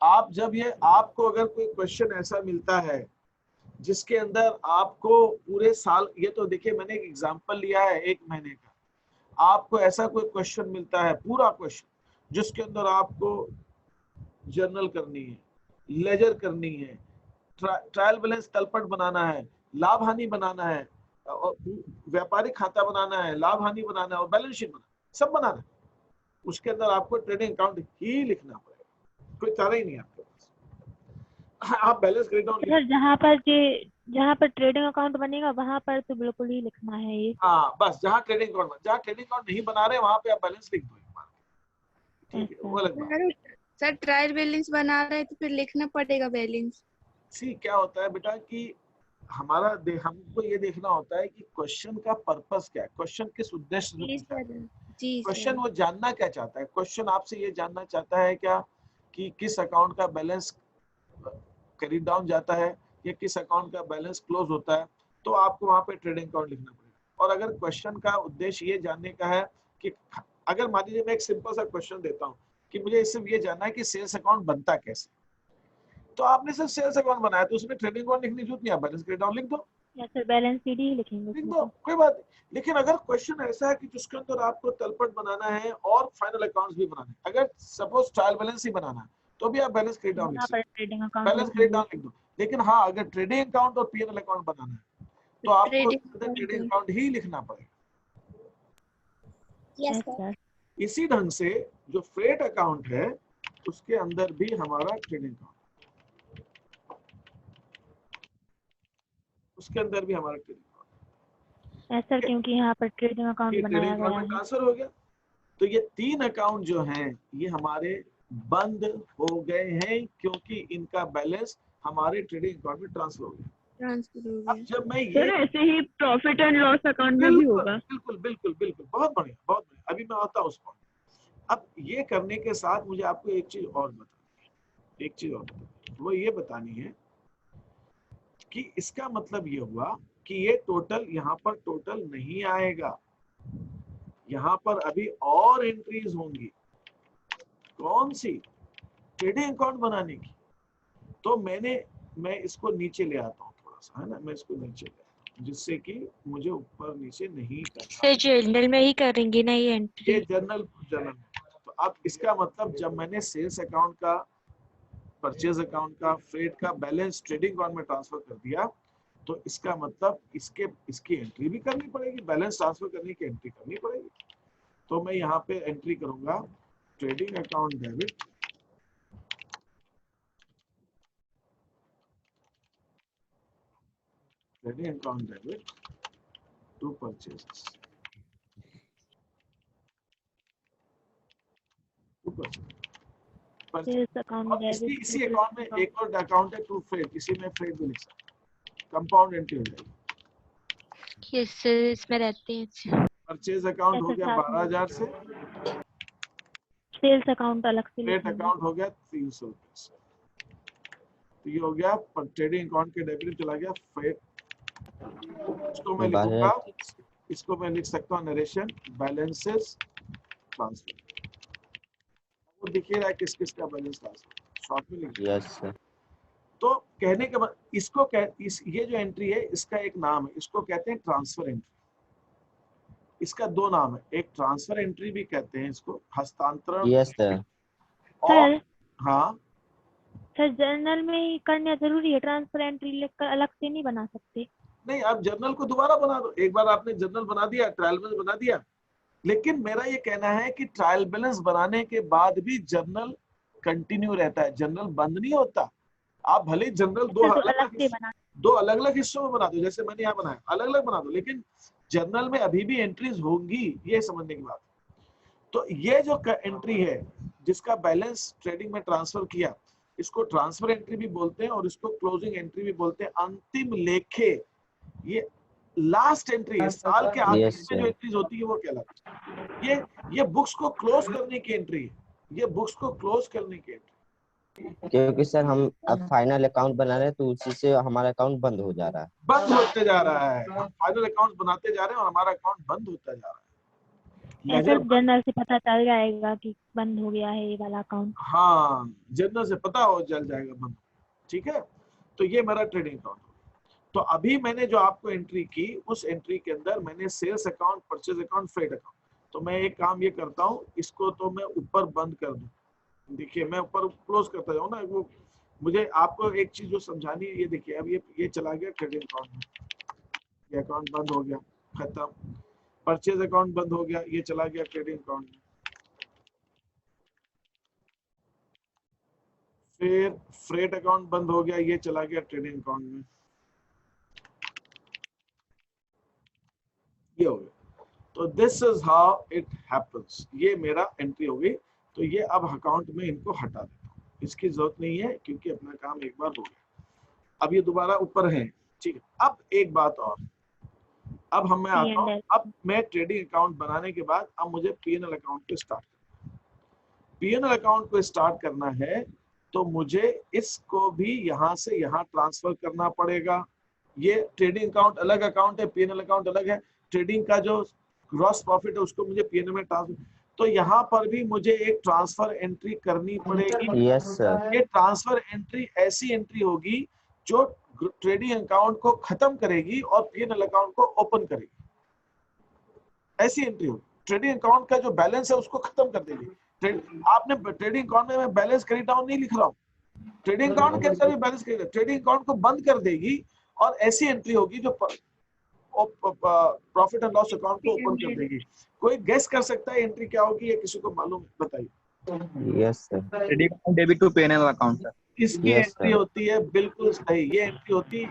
आप जब ये आपको अगर कोई क्वेश्चन ऐसा मिलता है जिसके अंदर आपको पूरे साल, ये तो देखिए मैंने एक एग्जांपल लिया है 1 महीने का, आपको ऐसा कोई क्वेश्चन मिलता है पूरा क्वेश्चन जिसके अंदर आपको जर्नल करनी है, लेजर करनी है, ट्रायल बैलेंस तलपट बनाना है, लाभ हानि बनाना है, और व्यापारिक खाता बनाना है, लाभ हानि बनाना है और बैलेंस शीट बनाना, सब बनाना है, उसके अंदर आपको ट्रेडिंग अकाउंट ही लिखना पड़ेगा, कोई चारा ही नहीं आपके पास। आप बैलेंस क्रेडिट डाउन सर जहाँ पर ट्रेडिंग अकाउंट बनेगा वहां पर तो बिल्कुल ही लिखना है ये। हाँ बस जहाँ ट्रेडिंग अकाउंट नहीं बना रहे वहां पे आप बैलेंस लिख दो, ठीक है, वो अलग बात। सर ट्रायल बैलेंस बना रहे हैं तो फिर लिखना पड़ेगा बैलेंस। सी क्या होता है बेटा कि हमको ये देखना होता है कि क्वेश्चन का पर्पस क्या है, क्वेश्चन किस उद्देश्य से पूछा है, क्वेश्चन वो जानना क्या चाहता है, क्वेश्चन आपसे ये जानना चाहता है क्या कि किस अकाउंट का बैलेंस क्रेडिट डाउन जाता है या किस अकाउंट का बैलेंस क्लोज होता है, तो आपको वहां पे ट्रेडिंग अकाउंट लिखना पड़ेगा। और अगर क्वेश्चन का उद्देश्य ये जानने का है कि अगर मान लीजिए मैं एक सिंपल सा क्वेश्चन देता हूँ कि मुझे सिर्फ ये जानना है कि सेल्स अकाउंट बनता कैसे, तो आपने सिर्फ सेल्स अकाउंट बनाया तो उसमें ट्रेडिंग अकाउंट लिखने की जरूरत नहीं है, बैलेंस क्रेडिट डाउन लिख दो, या फिर बैलेंस शीट ही लिखेंगे लिख उसमें दो, तो? कोई बात नहीं। लेकिन अगर क्वेश्चन ऐसा है कि जिसके अंदर आपको तलपट बनाना है और फाइनल अकाउंट्स भी बनाना है, अगर सपोज ट्रायल बैलेंस ही बनाना है तो भी आप बैलेंस क्रेडिट डाउन लिख वहाँ सकते पर हैं, trading account balance credit down लिख दो। लेकिन हाँ, अगर ट्रेडिंग अकाउंट और पीएनएल अकाउंट बनाना है तो आपको ट्रेडिंग अकाउंट ही लिखना पड़ेगा। Yes sir. इसी ढंग से जो फ्रेट अकाउंट है उसके अंदर भी हमारा ट्रेडिंग अकाउंट, उसके अंदर भी हमारा ट्रेडिंग अकाउंट, सर क्योंकि यहाँ पर ट्रेडिंग अकाउंट बनाया गया है। ट्रांसफर हो गया। तो ये 3 अकाउंट जो हैं ये हमारे बंद हो गए हैं क्योंकि इनका बैलेंस हमारे ट्रेडिंग अकाउंट में ट्रांसफर हो गया। अब जब मैं ये ऐसे ही प्रॉफिट एंड लॉस अकाउंट में भी होगा? बिल्कुल बिल्कुल बिल्कुल, बहुत बढ़िया बहुत बढ़िया, अभी मैं आता हूँ उस पॉइंट। अब ये करने के साथ मुझे आपको एक चीज और बतानी, वो ये बतानी है कि इसका मतलब ये हुआ कि ये टोटल यहाँ पर टोटल नहीं आएगा, यहाँ पर अभी और एंट्रीज होंगी, कौन सी? ट्रेडिंग अकाउंट बनाने की। तो मैं इसको नीचे ले आता हूँ थोड़ा सा, है ना, मैं इसको नीचे ले आता हूँ जिससे कि मुझे ऊपर नीचे नहीं करना। जर्नल में ही करेंगे ना ये एंट्री? ये जर्नल में। तो अब इसका मतलब जब मैंने सेल्स अकाउंट का, परचेज अकाउंट का, फ्रेट का बैलेंस ट्रेडिंग अकाउंट में ट्रांसफर कर दिया, तो इसका मतलब इसकी एंट्री भी करनी पड़ेगी, बैलेंस ट्रांसफर करने की एंट्री करनी पड़ेगी। तो मैं यहाँ पे एंट्री करूंगा trading account debit, trading account debit to purchases. ऊपर सेल्स अकाउंट डेबिट इसी अकाउंट में एक और अकाउंट है टू फ्रेट, इसी में फ्रेट भी लिख सकते, कंपाउंड एंट्री हो जाएगी। यस सर, इसमें रहते हैं। परचेज अकाउंट हो गया 12,000 से, सेल्स अकाउंट अलग से फ्रेट लिखेंगे। अकाउंट हो गया 300 रुपए से। तो ये हो गया ट्रेडिंग अकाउंट के डेबिट में चला गया फ्रेट। इसको मैं लिखूंगा, इसको मैं लिख सकता हूँ नरेशन बैलेंसेस ट्रांसफर। वो दिखिए रहा है किस किस का बैलेंस ट्रांसफर, शॉर्ट में लिख। Yes sir. तो कहने के बाद इसको ये जो एंट्री है इसका एक नाम है, इसको कहते हैं ट्रांसफर एंट्री। इसका दो नाम है, एक ट्रांसफर एंट्री भी कहते हैं इसको, हस्तांतरण। Yes sir. और हाँ सर जर्नल में ही करना जरूरी है, ट्रांसफर एंट्री लिखकर अलग से नहीं बना सकते? नहीं, आप जर्नल को दोबारा बना दो, एक बार आपने जर्नल बना दिया, ट्रायल बैलेंस बना दिया, लेकिन मेरा ये कहना है कि ट्रायल बैलेंस बनाने के बाद भी जर्नल कंटिन्यू रहता है, जर्नल बंद नहीं होता। आप भले जर्नल दो अलग अलग हिस्सों में बना दो, जैसे मैंने यहाँ बनाया, अलग अलग बना दो, लेकिन जर्नल में अभी भी एंट्रीज होंगी, ये समझने की बात। तो ये जो एंट्री है जिसका बैलेंस ट्रेडिंग में ट्रांसफर किया, इसको ट्रांसफर एंट्री भी बोलते हैं और इसको क्लोजिंग एंट्री भी बोलते हैं। अंतिम लेखे, ये लास्ट एंट्री है, साल के आखिर में जो एंट्रीज होती है वो कहलाती है। ये बुक्स को क्लोज करने की एंट्री है, ये बुक्स को क्लोज करने की एंट्री। क्योंकि सर हम अब फाइनल अकाउंट बना रहे हैं तो उसी से हमारा अकाउंट बंद हो जा रहा है, बंद होते जा रहा है। हम फाइनल अकाउंट बनाते जा रहे हैं और हमारा अकाउंट बंद होता जा रहा है। जर्नल से पता चल जाएगा कि बंद हो गया है ये वाला अकाउंट। हाँ, जर्नल से पता हो चल जाएगा बंद, ठीक है। तो ये मेरा ट्रेडिंग अकाउंट। तो अभी मैंने जो आपको एंट्री की, उस एंट्री के अंदर मैंने sales account, purchase account, freight account. तो मैं एक काम ये करता हूँ, इसको तो मैं ऊपर बंद कर दूं। देखिए मैं ऊपर क्लोज करता जाऊँ ना, वो मुझे आपको एक चीज जो समझानी है, ये देखिए अब ये चला गया ट्रेडिंग अकाउंट में, ये अकाउंट बंद हो गया, खत्म। परचेज अकाउंट बंद हो गया, ये चला गया ट्रेडिंग अकाउंट में। फिर फ्रेट अकाउंट बंद हो गया, ये चला गया ट्रेडिंग अकाउंट में, ये हो गया। तो this is how it happens. ये मेरा एंट्री हो गई। तो ये अब अकाउंट में इनको हटा देता हूँ, इसकी जरूरत नहीं है क्योंकि अपना काम एक बार हो गया। अब ये दोबारा ऊपर है, ठीक है। अब एक बात और, अब मैं आता हूँ, अब मैं ट्रेडिंग अकाउंट बनाने के बाद अब मुझे पीएनएल अकाउंट को स्टार्ट करना है। पीएनएल अकाउंट को स्टार्ट करना है तो मुझे इसको भी यहाँ से यहाँ ट्रांसफर करना पड़ेगा। ये ट्रेडिंग अकाउंट अलग अकाउंट है, पीएनएल अकाउंट अलग है। ट्रेडिंग का जो ग्रॉस प्रॉफिट है उसको मुझे पीएनएल में ट्रांसफर, तो यहाँ पर भी मुझे एक ट्रांसफर एंट्री करनी पड़ेगी। Yes sir. ये ट्रांसफर एंट्री ऐसी एंट्री होगी जो ट्रेडिंग अकाउंट को खत्म करेगी और पीएनएल अकाउंट को ओपन करेगी। ऐसी एंट्री होगी, ट्रेडिंग अकाउंट का जो बैलेंस है उसको खत्म कर देगी। आपने ट्रेडिंग अकाउंट में मैं बैलेंस क्रेडिट डाउन नहीं लिख रहा हूँ, ट्रेडिंग अकाउंट के अंदर भी बैलेंस क्रेडिट, ट्रेडिंग अकाउंट को बंद कर देगी और ऐसी एंट्री होगी जो प्रॉफिट एंड लॉस अकाउंट को ओपन कर देगी। कोई गेस कर सकता है एंट्री क्या होगी या किसी को मालूम, बताइए। Yes sir. Credit account debit to PNL account sir. इसकी एंट्री होती है, बिल्कुल सही, ये एंट्री होती है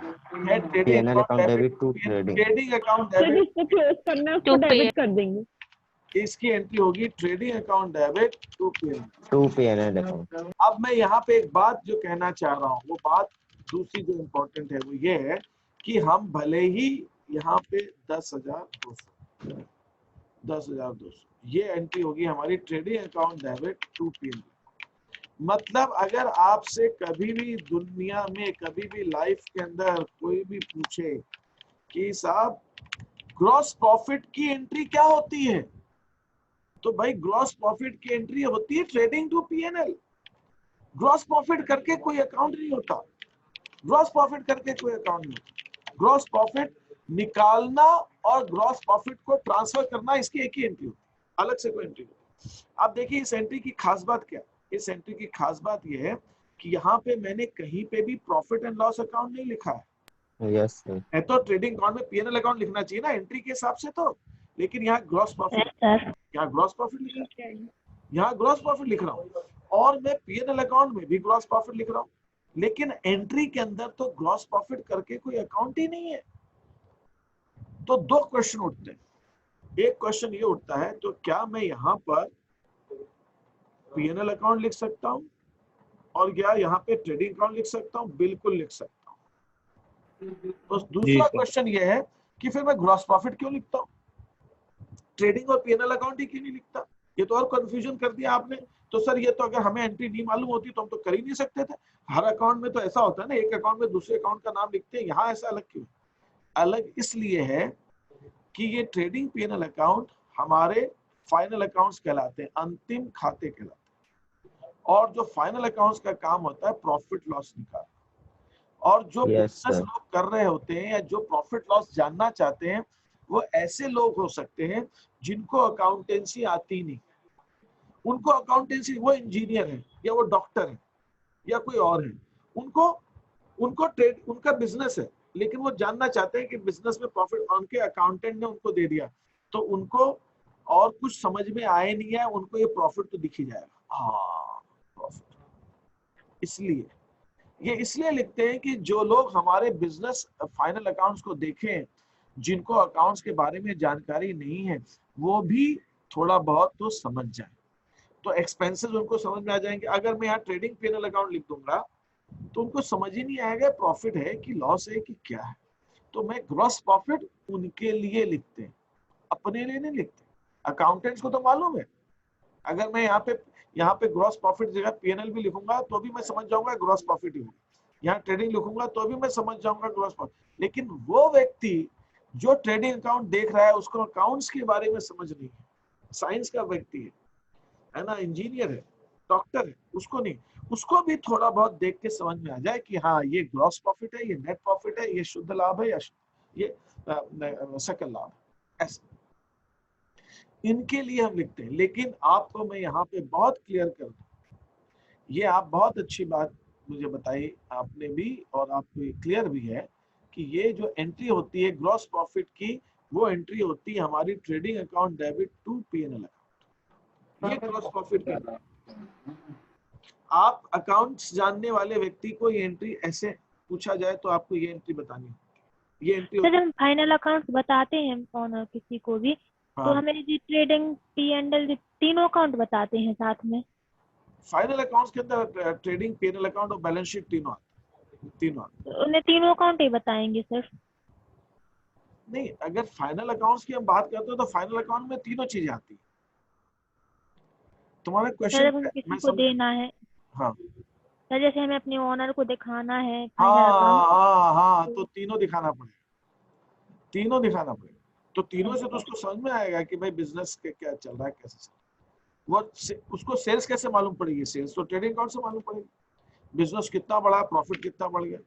trading account debit to trading account debit, इसको क्लोज करना है उसको डेबिट कर देंगे। इसकी एंट्री होगी trading account debit to PNL account. अब मैं यहाँ पे एक बात जो कहना चाह रहा हूँ, वो बात दूसरी जो इम्पोर्टेंट है वो ये है कि हम भले ही यहाँ पे 10,200 ये एंट्री होगी हमारी trading account debit to PNL. मतलब अगर आपसे कभी भी दुनिया में, कभी भी लाइफ के अंदर कोई भी पूछे कि साहब ग्रॉस प्रॉफिट की एंट्री क्या होती है, तो भाई ग्रॉस प्रॉफिट की एंट्री होती है trading to PNL. Gross profit करके कोई अकाउंट नहीं होता, ग्रॉस प्रॉफिट करके कोई अकाउंट नहीं होता। ग्रॉस प्रॉफिट निकालना और ग्रॉस प्रॉफिट को ट्रांसफर करना, इसकी एक ही एंट्री होती है, अलग से कोई एंट्री नहीं। अब देखिए इस एंट्री की खास बात क्या, इस एंट्री की खास बात यह है कि यहाँ पे मैंने कहीं पे भी प्रॉफिट एंड लॉस अकाउंट नहीं लिखा है। Yes sir. है तो ट्रेडिंग अकाउंट में पीएनएल अकाउंट लिखना चाहिए ना एंट्री के हिसाब से, तो लेकिन यहाँ ग्रॉस प्रॉफिट, यहाँ ग्रॉस प्रॉफिट लिख रहा हूँ, यहाँ ग्रॉस प्रॉफिट लिख रहा हूँ और मैं पीएनएल अकाउंट में भी ग्रॉस प्रॉफिट लिख रहा हूँ, लेकिन एंट्री के अंदर तो ग्रॉस प्रॉफिट करके कोई अकाउंट ही नहीं है। तो दो क्वेश्चन उठते हैं। एक क्वेश्चन ये उठता है, तो क्या मैं यहाँ पर P&L अकाउंट लिख सकता हूँ और क्या यहाँ पे ट्रेडिंग अकाउंट लिख सकता हूँ, बिल्कुल लिख सकता हूँ। तो दूसरा क्वेश्चन ये है कि फिर मैं ग्रॉस प्रॉफिट क्यों लिखता हूँ, ट्रेडिंग और P&L अकाउंट ही क्यों नहीं लिखता? ये तो और कंफ्यूजन कर दिया आपने। तो सर ये तो अगर हमें एंट्री नहीं मालूम होती तो हम तो कर ही नहीं सकते थे। हर अकाउंट में तो ऐसा होता है ना, एक अकाउंट में दूसरे अकाउंट का नाम लिखते हैं, यहाँ ऐसा अलग क्यों? अलग इसलिए है कि ये ट्रेडिंग P&L अकाउंट हमारे फाइनल अकाउंट्स कहलाते हैं, अंतिम खाते कहलाते हैं। और जो फाइनल अकाउंट्स का काम होता है प्रॉफिट लॉस निकालना। और जो बिजनेस लोग कर रहे होते हैं या जो प्रॉफिट लॉस जानना चाहते हैं वो ऐसे लोग हो सकते हैं जिनको अकाउंटेंसी आती नहीं, उनको अकाउंटेंसी, वो इंजीनियर है या वो डॉक्टर है या कोई और है, उनको ट्रेड, उनका बिजनेस है लेकिन वो जानना चाहते हैं कि बिजनेस में प्रॉफिट, उनके अकाउंटेंट ने उनको दे दिया तो उनको और कुछ समझ में आए नहीं है, उनको ये प्रॉफिट तो दिख ही जाएगा, हाँ प्रॉफिट। इसलिए ये इसलिए लिखते हैं कि जो लोग हमारे बिजनेस फाइनल अकाउंट्स को देखें, जिनको अकाउंट्स के बारे में जानकारी नहीं है, वो भी थोड़ा बहुत तो समझ जाए, तो एक्सपेंसेस उनको समझ में आ जाएंगे। अगर मैं यहाँ ट्रेडिंग P&L अकाउंट लिख दूंगा तो उनको समझ ही नहीं आएगा प्रॉफिट है कि लॉस है कि क्या है। तो मैं ग्रॉस प्रॉफिट उनके लिए लिखते हैं, अपने लिए नहीं लिखते। अकाउंटेंट्स को तो मालूम है, अगर मैं यहाँ पे ग्रॉस प्रॉफिट जगह P&L भी लिखूंगा तो भी मैं समझ जाऊंगा ग्रॉस प्रॉफिट ही होगा, यहाँ ट्रेडिंग लिखूंगा तो भी मैं समझ जाऊंगा ग्रॉस प्रॉफिट। लेकिन वो व्यक्ति जो ट्रेडिंग अकाउंट देख रहा है उसको अकाउंट्स के बारे में समझ नहीं है, साइंस का व्यक्ति है ना, इंजीनियर है, डॉक्टर है, उसको नहीं, उसको भी थोड़ा बहुत देख के समझ में आ जाए कि हाँ ये ग्रॉस प्रॉफिट है, ये नेट प्रॉफिट है, ये शुद्ध लाभ है या ये सकल लाभ है, ऐसा इनके लिए हम लिखते हैं। लेकिन आपको मैं यहाँ पे बहुत क्लियर कर दूं, ये आप बहुत अच्छी बात मुझे बताई आपने भी और आपको क्लियर भी है कि ये जो एंट्री होती है ग्रॉस प्रॉफिट की, वो एंट्री होती है हमारी trading account debit to P&L account, ये ग्रॉस प्रॉफिट का। आप अकाउंट्स जानने वाले व्यक्ति को ये एंट्री ऐसे पूछा जाए तो आपको ये एंट्री बतानी होगी। ये एंट्री सर हम फाइनल अकाउंट बताते हैं ओनर किसी को भी, हाँ। तो हमें जी ट्रेडिंग P&L तीनों अकाउंट बताते हैं साथ में। फाइनल अकाउंट्स के अंदर ट्रेडिंग P&L अकाउंट और बैलेंस शीट तीनों उन्हें तीनों अकाउंट ही बताएंगे सर? नहीं, अगर फाइनल अकाउंट्स की हम बात करते हो तो फाइनल अकाउंट में तीनों चीजें आती है। तुम्हारा क्वेश्चन किसी को देना है, हाँ सर जैसे हमें अपने ओनर को दिखाना है हाँ, तो तीनों दिखाना पड़ेगा, तो तीनों से तो उसको समझ में आएगा कि भाई बिजनेस के क्या चल रहा है, कैसे चल रहा है। वो उसको सेल्स कैसे मालूम पड़ेगी, सेल्स तो ट्रेडिंग अकाउंट से मालूम पड़ेगी, बिजनेस कितना बढ़ा, प्रॉफिट कितना बढ़ गया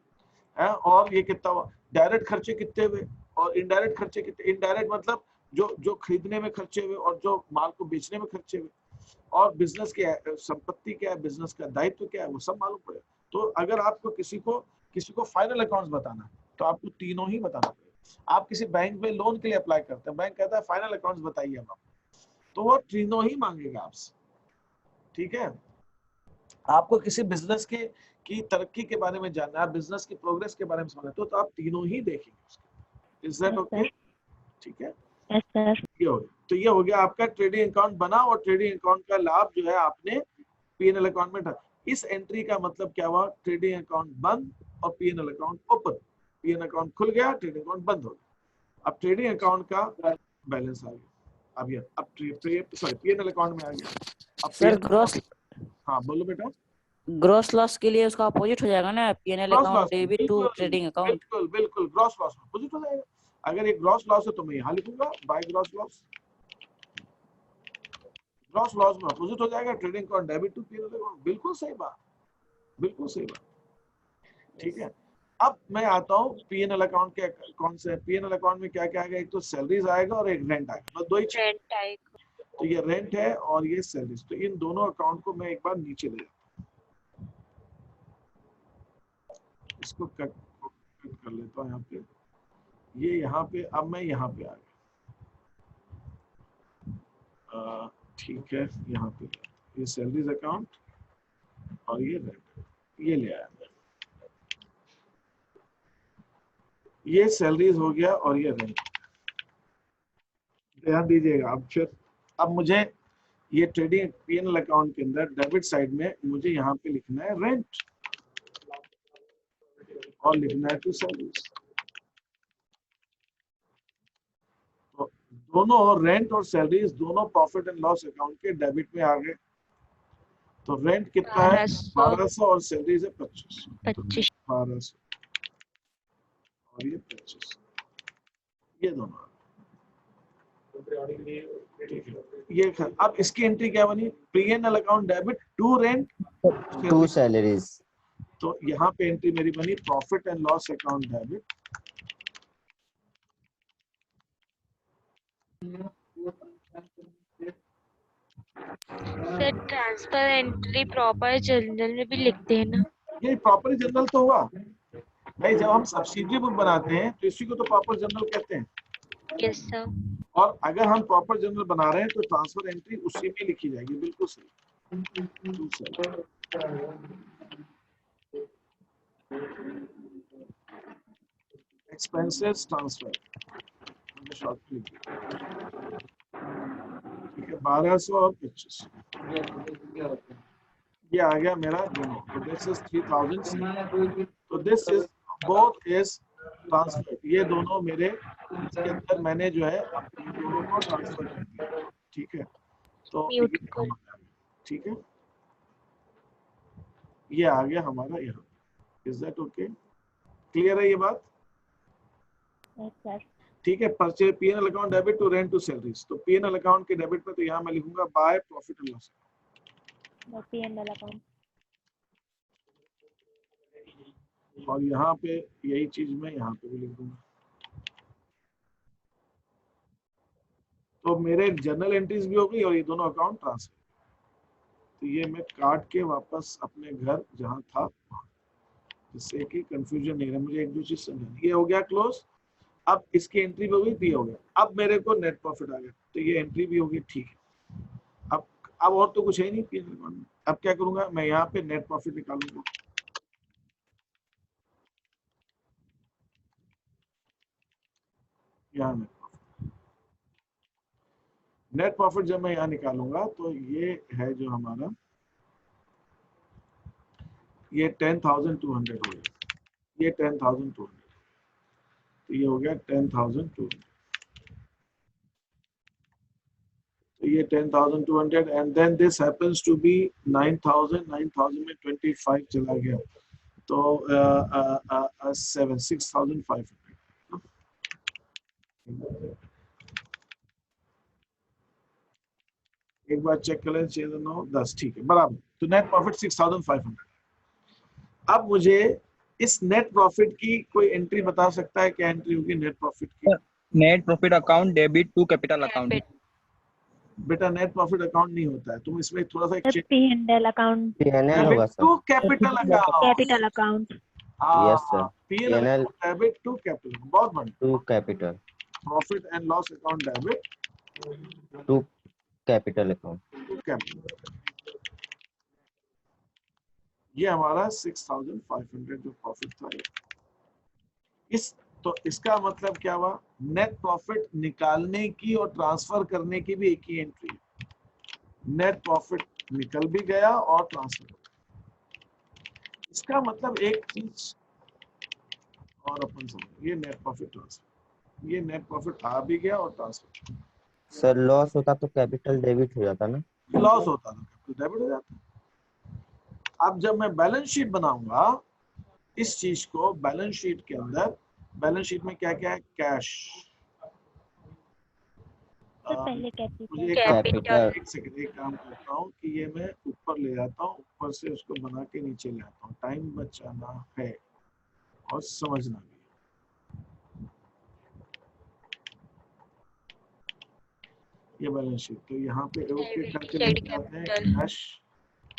है, और ये कितना हुआ, डायरेक्ट खर्चे कितने हुए और इनडायरेक्ट खर्चे कितने, इनडायरेक्ट मतलब जो खरीदने में खर्चे हुए और जो माल को बेचने में खर्चे हुए, और बिजनेस की संपत्ति क्या है, बिजनेस का दायित्व क्या है, वो सब मालूम पड़ेगा। तो अगर आपको किसी को फाइनल अकाउंट्स बताना है तो आपको तीनों ही बताना पड़ेगा। आप किसी बैंक में लोन के लिए अप्लाई करते हैं, बैंक कहता है फाइनल अकाउंट्स बताइए आप, तो वो तीनों ही मांगेगा आपसे, ठीक है। आपको किसी बिजनेस की तरक्की के बारे में जानना है, बिजनेस की प्रोग्रेस के बारे में समझना है तो आप तीनों ही देखेंगे। Is that okay? ठीक है, ये हो गया। तो ये हो गया आपका ट्रेडिंग अकाउंट बना, और ट्रेडिंग अकाउंट का लाभ जो है आपने P&L अकाउंट में डाला। इस एंट्री का मतलब क्या हुआ, ट्रेडिंग अकाउंट बंद और P&L account open. P&L account खुल गया, ट्रेडिंग अकाउंट बंद हो गया। अब ट्रेडिंग अकाउंट का बैलेंस आ गया, अब P&L अकाउंट में आ गया। अब सर ग्रॉस, हाँ बोलो बेटा। ग्रॉस लॉस के लिए उसका अपोजिट हो जाएगा ना, P&L account debit to trading account. बिल्कुल ग्रॉस लॉस में अपोजिट हो जाएगा। अगर ये ग्रॉस लॉस है तो मैं यहाँ लिखूंगा by gross loss, gross loss में अपोजिट हो जाएगा trading account debit to P&L account. बिल्कुल सही बात, बिल्कुल सही बात, ठीक है। अब मैं आता हूँ P&L अकाउंट के कौन से, P&L अकाउंट में क्या क्या आएगा, एक तो सैलरीज आएगा और एक रेंट आएगा, बस दो ही चीज। तो ये रेंट है और ये सैलरीज, तो इन दोनों अकाउंट को मैं एक बार नीचे ले जाता हूँ, इसको कट कर लेता हूँ यहाँ पे, ये यहाँ पे, अब मैं यहाँ पे आ गया, ठीक है। यहाँ पे ये सैलरीज अकाउंट और ये रेंट, ये ले आया मैं, ये सैलरीज हो गया और ये रेंट। ध्यान दीजिएगा। अब मुझे ये ट्रेडिंग पीएनएल अकाउंट के अंदर डेबिट साइड में मुझे यहाँ पे लिखना है रेंट और लिखना है टू सैलरीज। तो दोनों रेंट और सैलरीज दोनों प्रॉफिट एंड लॉस अकाउंट के डेबिट में आ गए। तो रेंट कितना है 1200 और सैलरीज है 2500। 1200 और ये 2500, ये दोनों। ये अब इसकी एंट्री क्या बनी? PNL account debit to rent to salaries. तो यहाँ पे एंट्री मेरी बनी profit and loss account debit sir transfer entry proper journal में भी लिखते हैं ना? ये प्रॉपर जर्नल तो हुआ भाई, जब हम सब्सिडरी बुक बनाते हैं तो इसी को तो प्रॉपर जर्नल कहते हैं। Yes sir. और अगर हम प्रॉपर जर्नल बना रहे हैं तो ट्रांसफर एंट्री उसी में लिखी जाएगी। बिल्कुल सही। एक्सपेंसेस ट्रांसफर ठीक है 1200 और 2500 ये आ गया मेरा दोनों। तो दिस इज 3000। तो this is both is transfer. ये दोनों मेरे इसके अंदर मैंने जो है इन दोनों को ट्रांसफर कर दिया। ठीक है तो ठीक है ये आ गया हमारा यहाँ। Is that okay? क्लियर है ये बात? ठीक है। Purchase PNL account debit to rent to salaries. तो पीएनएल अकाउंट के डेबिट पे तो यहाँ मैं लिखूंगा by profit and loss PNL account, और यहाँ पे यही चीज मैं यहाँ पे भी लिख दूंगा। तो मेरे जर्नल एंट्रीज भी हो गई और ये दोनों अकाउंट ट्रांसफर। तो ये मैं काट के वापस अपने घर जहाँ था जिससे कि कंफ्यूजन नहीं रहे। मुझे एक दो चीज समझ। ये हो गया क्लोज। अब इसकी एंट्री भी हो गई, पी हो गया। अब मेरे को नेट प्रॉफिट आ गया तो ये एंट्री भी होगी। ठीक है अब और तो कुछ है नहीं पी अकाउंट में। अब क्या करूंगा मैं यहाँ पे नेट प्रॉफिट निकालूंगा। यहाँ नेट प्रॉफिट जब मैं यहाँ निकालूंगा तो ये है जो हमारा ये 10,200 हो गया। ये 10,200 तो ये हो गया 10,200। तो ये 10,200 and then this happens to be 9,000 में 25 चला गया तो 6,500। एक बार चेक कर लें 6 9 10 ठीक है बराबर। तो नेट प्रॉफिट 6,500। अब मुझे इस नेट प्रॉफिट की कोई एंट्री बता सकता है? क्या एंट्री होगी नेट प्रॉफिट की? Net profit account debit to capital account. बेटा नेट प्रॉफिट अकाउंट नहीं होता है, तुम इसमें थोड़ा सा पीएनएल अकाउंट, पीएनएल होगा sir. To capital account. Capital account. Yes sir. PNL debit to capital. बहुत बढ़िया। To capital. Profit and loss account debit to capital account. To capital. ये हमारा 6,500 जो प्रॉफिट था इस तो इसका मतलब क्या हुआ? नेट प्रॉफिट निकालने की और ट्रांसफर करने की भी एक ही एंट्री है। नेट प्रॉफिट निकल भी गया और ट्रांसफर। इसका मतलब एक चीज और अपन समझ, ये नेट प्रॉफिट ट्रांसफर, ये नेट प्रॉफिट आ भी गया और ट्रांसफर। सर लॉस होता तो कैपिटल डेबिट हो जाता ना? लॉस होता तो कैपिटल डेबिट हो जाता। अब जब मैं बैलेंस शीट बनाऊंगा इस चीज को, बैलेंस शीट के अंदर, बैलेंस शीट में क्या क्या है? कैश। पहले मुझे एक सेकंड एक काम करता हूँ कि ये मैं ऊपर ले जाता हूँ, ऊपर से उसको बना के नीचे ले आता हूँ। टाइम बचाना है और समझना भी। ये बैलेंस शीट तो यहाँ पे ओके करके लेके आते हैं। कैश,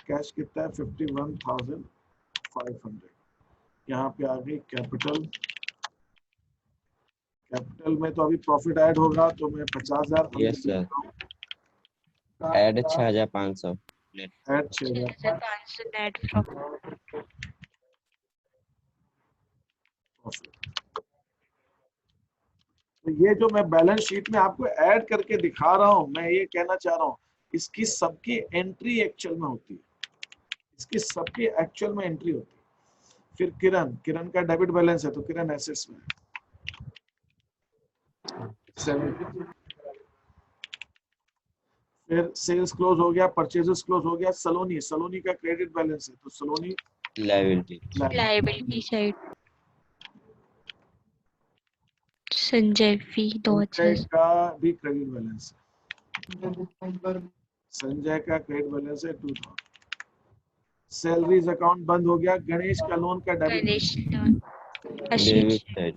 कैश कितना है? 51,500। यहाँ पे आ गई कैपिटल। कैपिटल में तो अभी प्रॉफिट ऐड होगा तो मैं 50,000 yes sir. Add 6,500। Add 6,500 net profit. तो ये जो मैं बैलेंस शीट में आपको ऐड करके दिखा रहा हूँ, मैं ये कहना चाह रहा हूँ इसकी सबकी एंट्री एक्चुअल में होती है, इसकी सबकी एक्चुअल में एंट्री होती है। फिर किरण का डेबिट बैलेंस है तो किरण एसेट्स में 70। फिर सेल्स क्लोज हो गया, परचेजेस क्लोज हो गया। सलोनी का क्रेडिट बैलेंस है तो Saloni liability. Liability side. Sanjay वी 2000। का भी क्रेडिट बैलेंस है, संजय का क्रेडिट बैलेंस है 2000। सैलरीज अकाउंट बंद हो गया। गणेश का लोन का डेबिट, गणेश लोन डेबिट आशीष। साइड।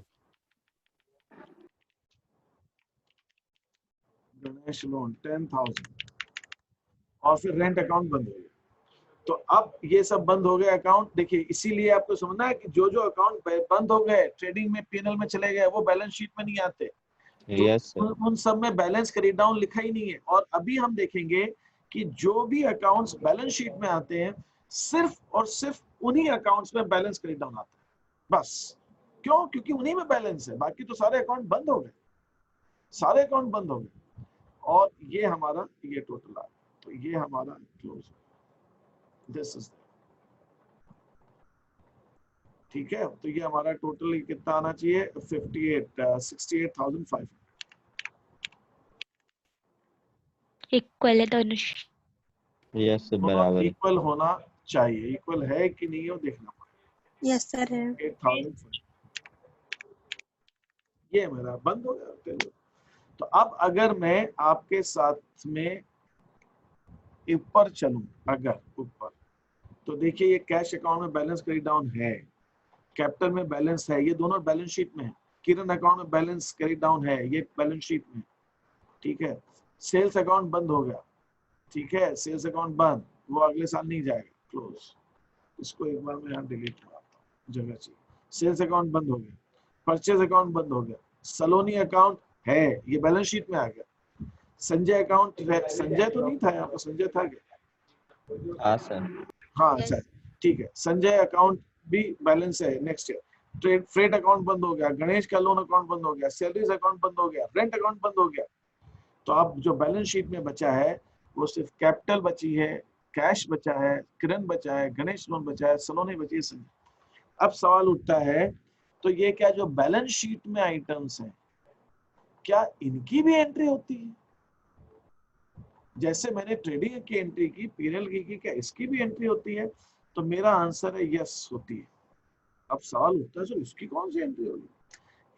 गणेश लोन 10,000। और फिर रेंट अकाउंट बंद हो गया। तो अब ये सब बंद हो गए अकाउंट। देखिए इसीलिए आपको समझना है कि जो जो अकाउंट बंद हो गए ट्रेडिंग में पीएनएल में चले गए वो बैलेंस शीट में नहीं आते। तो यस सर। उन सब में बैलेंस क्रेडिट डाउन लिखा ही नहीं है। और अभी हम देखेंगे कि जो भी अकाउंट्स बैलेंस शीट में आते हैं सिर्फ और सिर्फ उन्हीं अकाउंट्स में बैलेंस क्रेडिट डाउन आता है बस। क्यों? क्योंकि उन्हीं में बैलेंस है, बाकी तो सारे अकाउंट बंद हो गए, सारे अकाउंट बंद हो गए। और ये हमारा ये टोटल आ गया, तो ये हमारा क्लोज, दिस इज, ठीक है। तो ये हमारा टोटल कितना आना चाहिए 68,500। इक्वल है दोनों। यस सर बराबर है। इक्वल होना चाहिए, इक्वल है कि नहीं हो देखना पड़ेगा। यस सर है। 8,000 ये मेरा बंद हो गया। तो अब अगर मैं आपके साथ में ऊपर चलूं, अगर ऊपर, तो देखिए ये कैश अकाउंट में बैलेंस क्रेडिट डाउन है, कैपिटल में बैलेंस है, ये दोनों बैलेंस शीट में है। किरण अकाउंट में बैलेंस क्रेडिट डाउन है, ये बैलेंस शीट में, ठीक है। सेल्स अकाउंट बंद हो गया, ठीक है, सेल्स अकाउंट बंद, वो अगले साल नहीं जाएगा, क्लोज। इसको एक बार मैं यहाँ डिलीट कराता हूँ, जगह चाहिए। सेल्स अकाउंट बंद हो गया, परचेज अकाउंट बंद हो गया, सलोनी अकाउंट है, ये बैलेंस शीट में आ गया। संजय अकाउंट, संजय तो नहीं था यहाँ पर, संजय था क्या? हाँ सर। हाँ अच्छा, ठीक है। संजय अकाउंट भी बैलेंस है next year. Trade freight account बंद हो गया, गणेश का लोन अकाउंट बंद हो गया, सैलरीज अकाउंट बंद हो गया, रेंट अकाउंट बंद हो गया। तो अब जो बैलेंस शीट में बचा है वो सिर्फ कैपिटल बची है, कैश बचा है, किरण बचा है, गणेश लोन बचा है, सलोनी बची है, संजय। अब सवाल उठता है, तो ये क्या जो बैलेंस शीट में आइटम्स हैं क्या इनकी भी एंट्री होती है? जैसे मैंने ट्रेडिंग की एंट्री की, पीएनएल की, क्या इसकी भी एंट्री होती है? तो मेरा आंसर है यस होती है। अब सवाल उठता है सर इसकी कौन सी एंट्री होगी?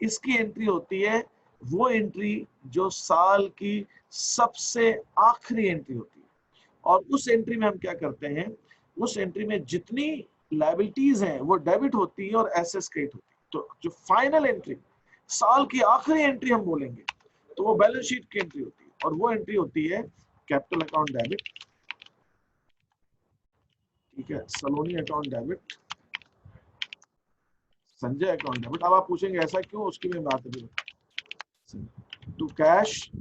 इसकी एंट्री होती है वो एंट्री जो साल की सबसे आखिरी एंट्री होती है। और उस एंट्री में हम क्या करते हैं, उस एंट्री में जितनी लायबिलिटीज हैं वो डेबिट होती है और एसेट्स क्रेडिट होती है। तो जो फाइनल एंट्री, साल की आखिरी एंट्री हम बोलेंगे, तो वो बैलेंस शीट की एंट्री होती है, और वो एंट्री होती है कैपिटल अकाउंट डेबिट, ठीक है, Saloni account debit, Sanjay account debit. अब आप पूछेंगे ऐसा क्यों, उसकी मैं बात अभी to cash,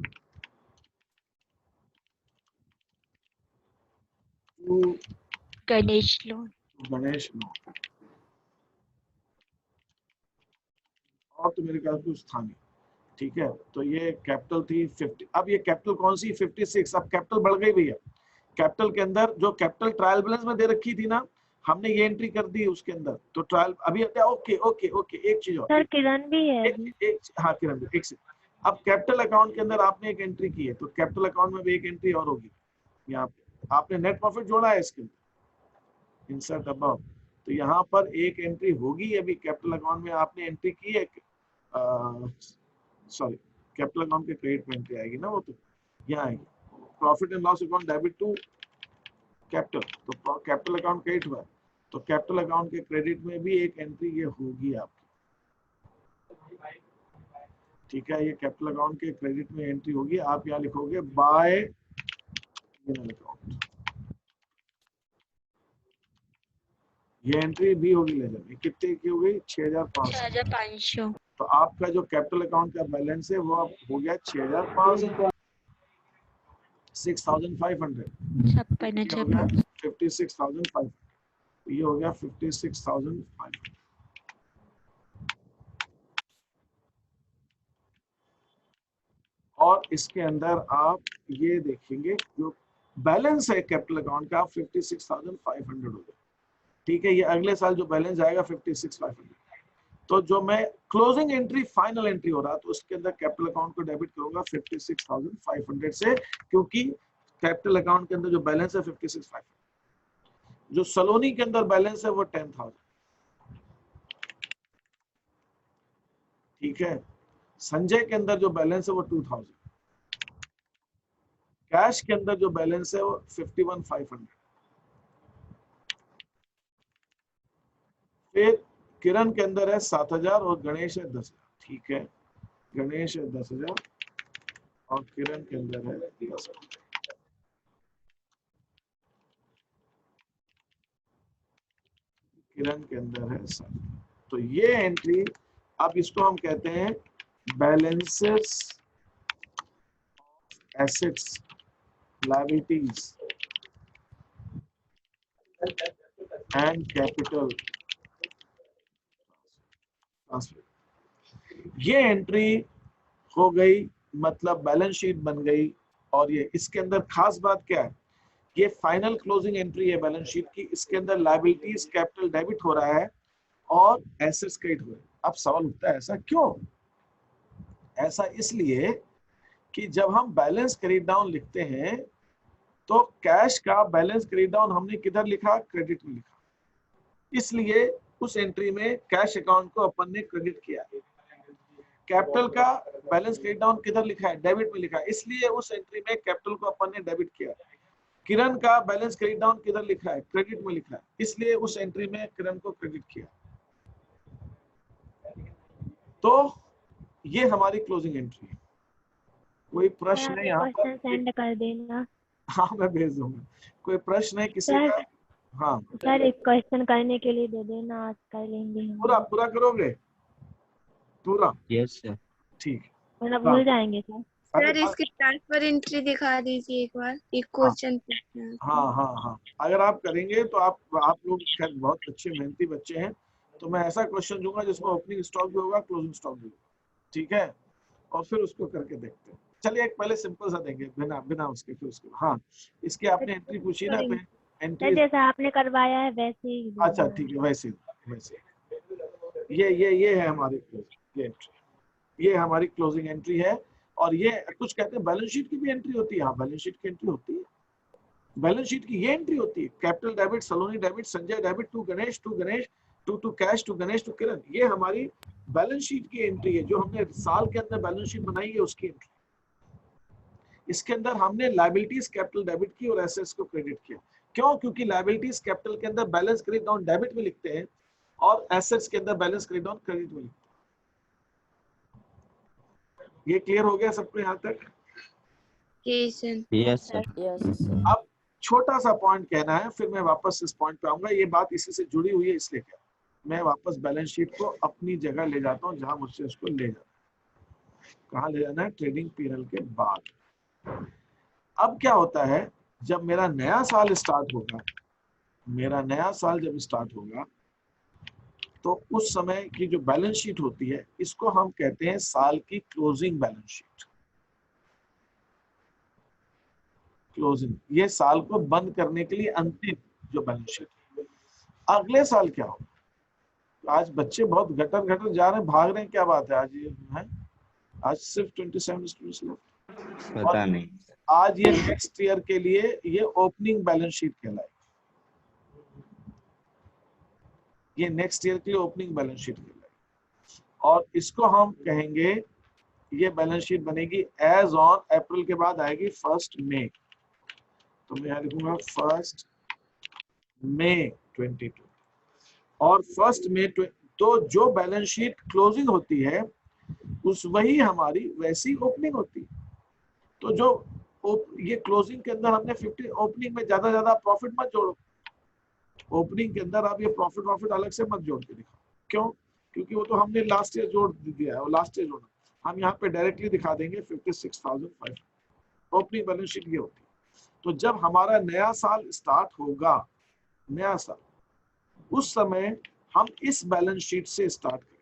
to Ganesh loan. Ganesh loan, और तो मेरे ख्याल कुछ था नहीं, ठीक है। तो ये कैपिटल थी 50, अब ये कैपिटल कौन सी 56, अब कैपिटल बढ़ गई भैया। कैपिटल के अंदर जो कैपिटल ट्रायल बैलेंस में दे रखी थी ना, हमने ये एंट्री कर दी उसके अंदर, तो ट्रायल अभी ओके ओके ओके। एक चीज और सर किरण भी है। हाँ किरण भी, एक से। अब कैपिटल अकाउंट के अंदर आपने एक एंट्री की है, तो कैपिटल अकाउंट में भी एक एंट्री और होगी। यहाँ पे आपने नेट प्रॉफिट जोड़ा है इसके अंदर, इंसर्ट अबव, तो यहाँ पर एक एंट्री होगी। अभी कैपिटल अकाउंट में आपने एंट्री की है, सॉरी कैपिटल अकाउंट के क्रेडिट में एंट्री आएगी ना, वो तो यहाँ आएगी। Profit and loss account debit to capital, तो कैपिटल अकाउंट क्रेडिट हुआ, तो कैपिटल अकाउंट के क्रेडिट में भी एक एंट्री ये होगी आपकी, ठीक है। ये कैपिटल अकाउंट के क्रेडिट में एंट्री होगी। आप यहाँ लिखोगे बाय अकाउंट, ये एंट्री भी होगी लेजर में। कितने की हो गई? 6,500। तो आपका जो कैपिटल अकाउंट का बैलेंस है वो अब हो गया 6,500, 6,500, 56,500, ये हो गया 56,500। और इसके अंदर आप ये देखेंगे जो बैलेंस है कैपिटल अकाउंट का 56,500 हो गया, ठीक है। ये अगले साल जो बैलेंस आएगा 56,500, तो जो मैं क्लोजिंग एंट्री फाइनल एंट्री हो रहा तो उसके अंदर कैपिटल अकाउंट को डेबिट करूंगा 56,500 से, क्योंकि कैपिटल अकाउंट के अंदर जो बैलेंस है 56,500, जो सलोनी के अंदर बैलेंस है वो 10,000, ठीक है। संजय के अंदर जो बैलेंस है वो 2,000, कैश के अंदर जो बैलेंस है वो 51,500, फिर किरण के अंदर है 7,000 और गणेश है 10,000, ठीक है। गणेश है 10,000 और किरण के अंदर है 10,000। किरण के अंदर है 7,000। तो ये एंट्री, अब इसको हम कहते हैं balances assets liabilities and capital transfer. ये एंट्री हो गई, मतलब बैलेंस शीट बन गई। और ये इसके अंदर खास बात क्या है, ये फाइनल क्लोजिंग एंट्री है बैलेंस शीट की, इसके अंदर लायबिलिटीज कैपिटल डेबिट हो रहा है और एसेट्स क्रेडिट हो रहा है। अब सवाल उठता है ऐसा क्यों? ऐसा इसलिए कि जब हम बैलेंस क्रेडिट डाउन लिखते हैं तो कैश का बैलेंस क्रेडिट डाउन हमने किधर लिखा? क्रेडिट में लिखा। इसलिए उस एंट्री में कैश अकाउंट को अपन ने क्रेडिट किया। कैपिटल का बैलेंस क्रेडिट डाउन किधर लिखा है? डेबिट में लिखा है, इसलिए उस एंट्री में कैपिटल को अपन ने डेबिट किया। किरण का बैलेंस क्रेडिट डाउन किधर लिखा है? क्रेडिट में लिखा है, इसलिए उस एंट्री में किरण को क्रेडिट किया। तो ये हमारी क्लोजिंग एंट्री है। कोई प्रश्न है यहाँ पर? सेंड कर देना। हाँ मैं भेज दूंगा। कोई प्रश्न है किसी का? हाँ सर एक क्वेश्चन करने के लिए दे देना, आज कर लेंगे हम। पूरा करोगे? पूरा? Yes sir. ठीक, वरना भूल जाएंगे सर। सर इसकी ट्रांसफर एंट्री दिखा दीजिए एक बार, एक क्वेश्चन पूछना है। हाँ, अगर आप करेंगे तो आप लोग खैर बहुत अच्छे मेहनती बच्चे हैं, तो मैं ऐसा क्वेश्चन दूंगा जिसमें ओपनिंग स्टॉक भी होगा, क्लोजिंग स्टॉक भी होगा, ठीक है। और फिर उसको करके देखते हैं। चलिए एक पहले सिंपल सा देंगे बिना उसके, फिर उसके। हाँ, इसकी आपने एंट्री पूछी ना, तो एंट्री जैसा आपने करवाया है वैसे ही। अच्छा ठीक है, वैसे ये है हमारी ये एंट्री, ये हमारी क्लोजिंग एंट्री है। और ये कुछ कहते हैं बैलेंस शीट की भी एंट्री होती है। हाँ, बैलेंस शीट की एंट्री होती है, बैलेंस शीट की ये एंट्री होती है। Capital debit, Saloni debit, Sanjay debit to Ganesh, to cash, to Ganesh, to Kiran. ये हमारी बैलेंस शीट की एंट्री है, जो हमने साल के अंदर बैलेंस शीट बनाई है उसकी एंट्री। इसके अंदर हमने लायबिलिटीज कैपिटल डेबिट की और एसेट्स को क्रेडिट किया। क्यों? क्योंकि लायबिलिटीज कैपिटल के अंदर बैलेंस क्रेडिट डाउन डेबिट में लिखते हैं और एसेट्स के अंदर बैलेंस क्रेडिट डाउन क्रेडिट में लिखते हैं। ये क्लियर हो गया सबको यहाँ तक? Yes sir. अब छोटा सा पॉइंट कहना है, फिर मैं वापस इस पॉइंट पे आऊंगा। ये बात इसी से जुड़ी हुई है, इसलिए क्या मैं वापस बैलेंस शीट को अपनी जगह ले जाता हूँ जहां मुझसे उसको ले जाना है। कहाँ ले जाना है? ट्रेडिंग पीरियड के बाद। अब क्या होता है, जब मेरा नया साल स्टार्ट होगा, मेरा नया साल जब स्टार्ट होगा तो उस समय की जो बैलेंस शीट होती है इसको हम कहते हैं साल की क्लोजिंग बैलेंस शीट। क्लोजिंग, ये साल को बंद करने के लिए अंतिम जो बैलेंस शीट है। अगले साल क्या होगा? आज बच्चे बहुत घटर जा रहे हैं, भाग रहे हैं, क्या बात है? आज ये है, आज सिर्फ 27 स्टूडेंट्स लेफ्ट। पता नहीं। आज ये नेक्स्ट ईयर के लिए ये ओपनिंग बैलेंस शीट कहलाएगी। ये नेक्स्ट ईयर के लिए ओपनिंग बैलेंस शीट कहलाएगी और इसको हम कहेंगे, ये बैलेंस शीट बनेगी एज ऑन, अप्रैल के बाद आएगी 1 मई। तो मैं यहाँ लिखूंगा 1 मई 22 और 1 मई। तो जो बैलेंस शीट क्लोजिंग होती है उस वही हमारी वैसी ओपनिंग होती है। तो जो ये क्लोजिंग के अंदर हमने 50, ओपनिंग में ज्यादा प्रॉफिट मत जोड़ो। ओपनिंग के अंदर आप ये प्रॉफिट अलग से मत जोड़ के दिखाओ। क्यों? क्योंकि वो तो हमने लास्ट ईयर जोड़ दिया है, वो लास्ट ईयर जोड़ना। हम यहाँ पे डायरेक्टली दिखा देंगे 56,500। ओपनिंग बैलेंस शीट ये होती है। तो जब हमारा नया साल स्टार्ट होगा, नया साल, उस समय हम इस बैलेंस शीट से स्टार्ट करेंगे।